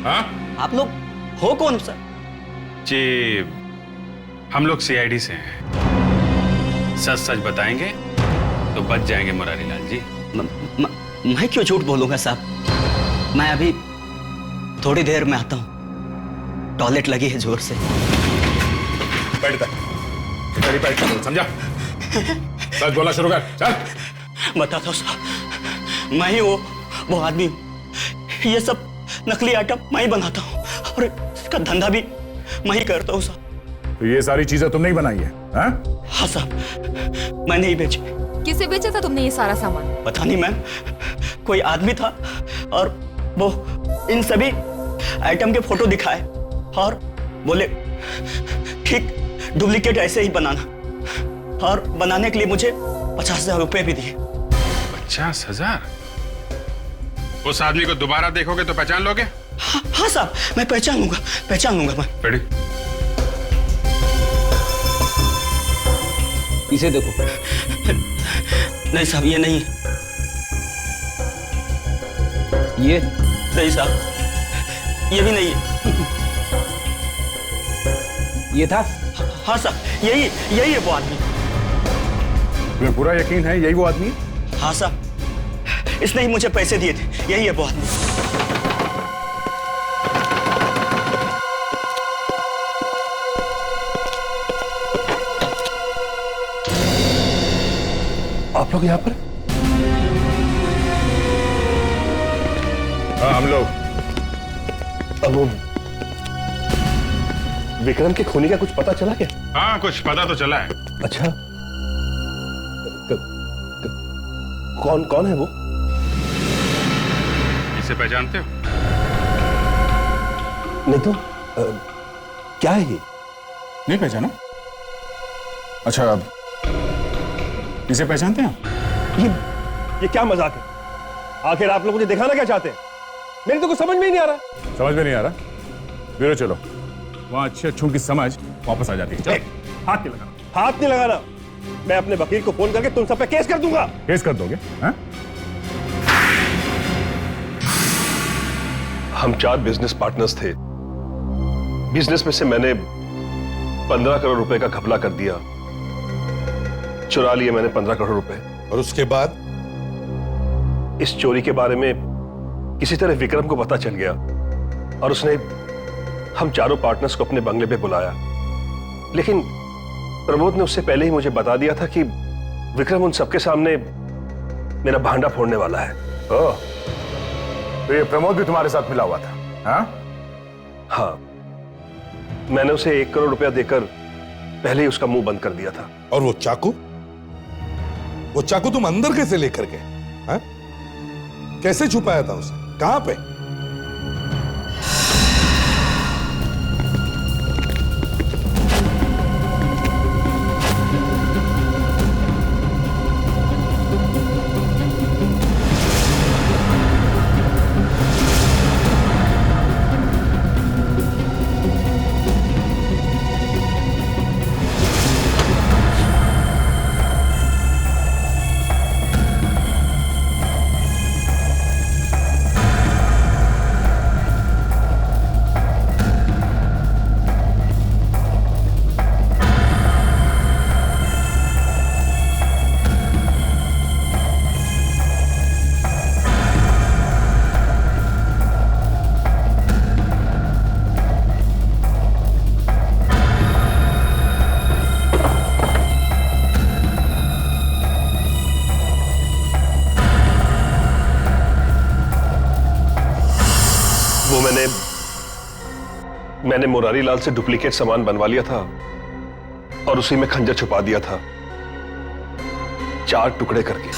हाँ? आप लोग हो कौन सर? जी, हम लोग सीआईडी से हैं। सच सच बताएंगे तो बच जाएंगे मुरारी लाल जी। मैं क्यों झूठ बोलूंगा साहब? मैं अभी थोड़ी देर में आता हूँ, टॉयलेट लगी है जोर से। समझा? सच बोला शुरू कर, चल। बता दो साहब, मैं ही वो आदमी, ये सब नकली आइटम मैं ही बनाता हूँ और इसका धंधा भी मैं ही करता हूँ साहब। तो ये सारी चीजें तुमने ही बनाई है? हाँ? हाँ साहब, मैंने ही बेची। किसे बेचा था तुमने ये सारा सामान? पता नहीं मैम, कोई आदमी था और वो इन सभी आइटम के फोटो दिखाए और बोले ठीक डुप्लीकेट ऐसे ही बनाना, और बनाने के लिए मुझे 50,000 रुपए भी दिए। 50,000? उस आदमी को दोबारा देखोगे तो पहचान लोगे? हाँ साहब, मैं पहचान लूंगा मैं। रेडी? इसे देखो। नहीं साहब, ये नहीं। ये नहीं साहब, ये भी नहीं है। ये था? हाँ साहब, यही है वो आदमी। तुम्हें पूरा यकीन है यही वो आदमी? हाँ साहब, इसने ही मुझे पैसे दिए थे, यही है वो आदमी। आप लोग यहाँ पर? हाँ, हम लोग। अब विक्रम के खूनी का कुछ पता चला क्या? हाँ, कुछ पता तो चला है। अच्छा, कौन कौन है वो? इसे पहचानते हो? नहीं तो क्या है ये? नहीं पहचाना? अच्छा, अब इसे पहचानते हैं? ये क्या मजाक है? आखिर आप लोग मुझे दिखाना क्या चाहते हैं? मेरी तो कुछ समझ में ही नहीं आ रहा। समझ में नहीं आ रहा? ब्यूरो चलो, वहां अच्छे अच्छों की समझ वापस आ जाती है। चलो। हाथ नहीं लगाना, हाथ नहीं लगाना। मैं अपने वकील को फोन करके तुम सब पे केस कर दूंगा। केस कर दोगे? हाँ? हम 4 बिजनेस पार्टनर्स थे। बिजनेस में से मैंने 15 करोड़ रुपए का घपला कर दिया, चुरा लिए मैंने 15 करोड़ रुपए। और उसके बाद इस चोरी के बारे में किसी तरह विक्रम को पता चल गया और उसने हम चारों पार्टनर्स को अपने बंगले पे बुलाया। लेकिन प्रमोद ने उससे पहले ही मुझे बता दिया था कि विक्रम उन सबके सामने मेरा भांडा फोड़ने वाला है। ओह, तो ये प्रमोद भी तुम्हारे साथ मिला हुआ था? हाँ, मैंने उसे 1 करोड़ रुपया देकर पहले ही उसका मुंह बंद कर दिया था। और वो चाकू तुम अंदर कैसे लेकर गए? हाँ? कैसे छुपाया था उसे? कहां पे? मैंने मुरारी लाल से डुप्लीकेट सामान बनवा लिया था और उसी में खंजर छुपा दिया था, 4 टुकड़े करके।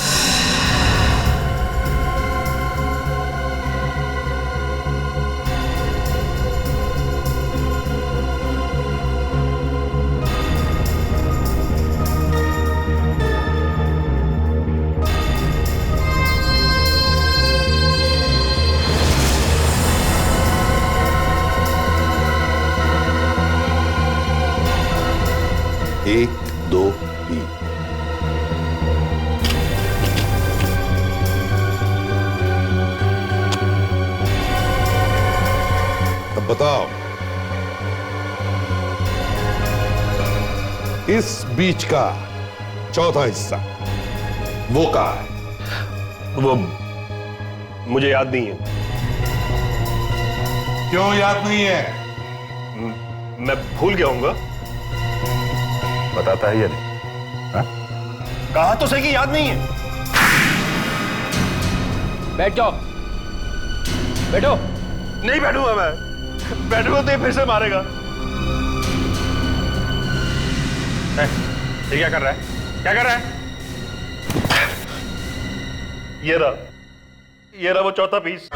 एक, 2, 3। अब बताओ, इस बीच का चौथा हिस्सा वो कहाँ है? वो मुझे याद नहीं है। क्यों याद नहीं है? मैं भूल गया हूंगा। बताता है या नहीं? कहा तो सही कि याद नहीं है। बैठ जाओ। बैठो। नहीं बैठूंगा मैं। बैठूंगा तो ये फिर से मारेगा। ये क्या कर रहा है? क्या कर रहा है? ये रहा वो चौथा पीस।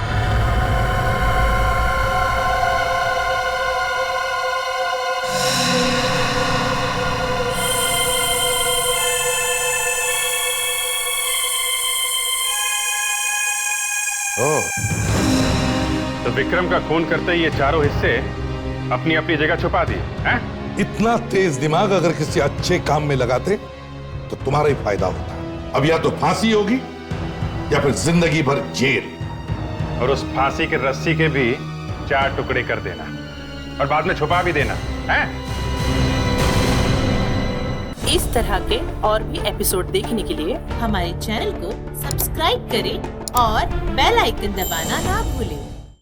तो विक्रम का खून करते ही ये चारों हिस्से अपनी अपनी जगह छुपा दिए हैं? इतना तेज दिमाग अगर किसी अच्छे काम में लगाते तो तुम्हारा ही फायदा होता। अब या तो फांसी होगी या फिर जिंदगी भर जेल। और उस फांसी के रस्सी के भी 4 टुकड़े कर देना और बाद में छुपा भी देना है। इस तरह के और भी एपिसोड देखने के लिए हमारे चैनल को सब्सक्राइब करें और बेल आइकन दबाना ना भूलें।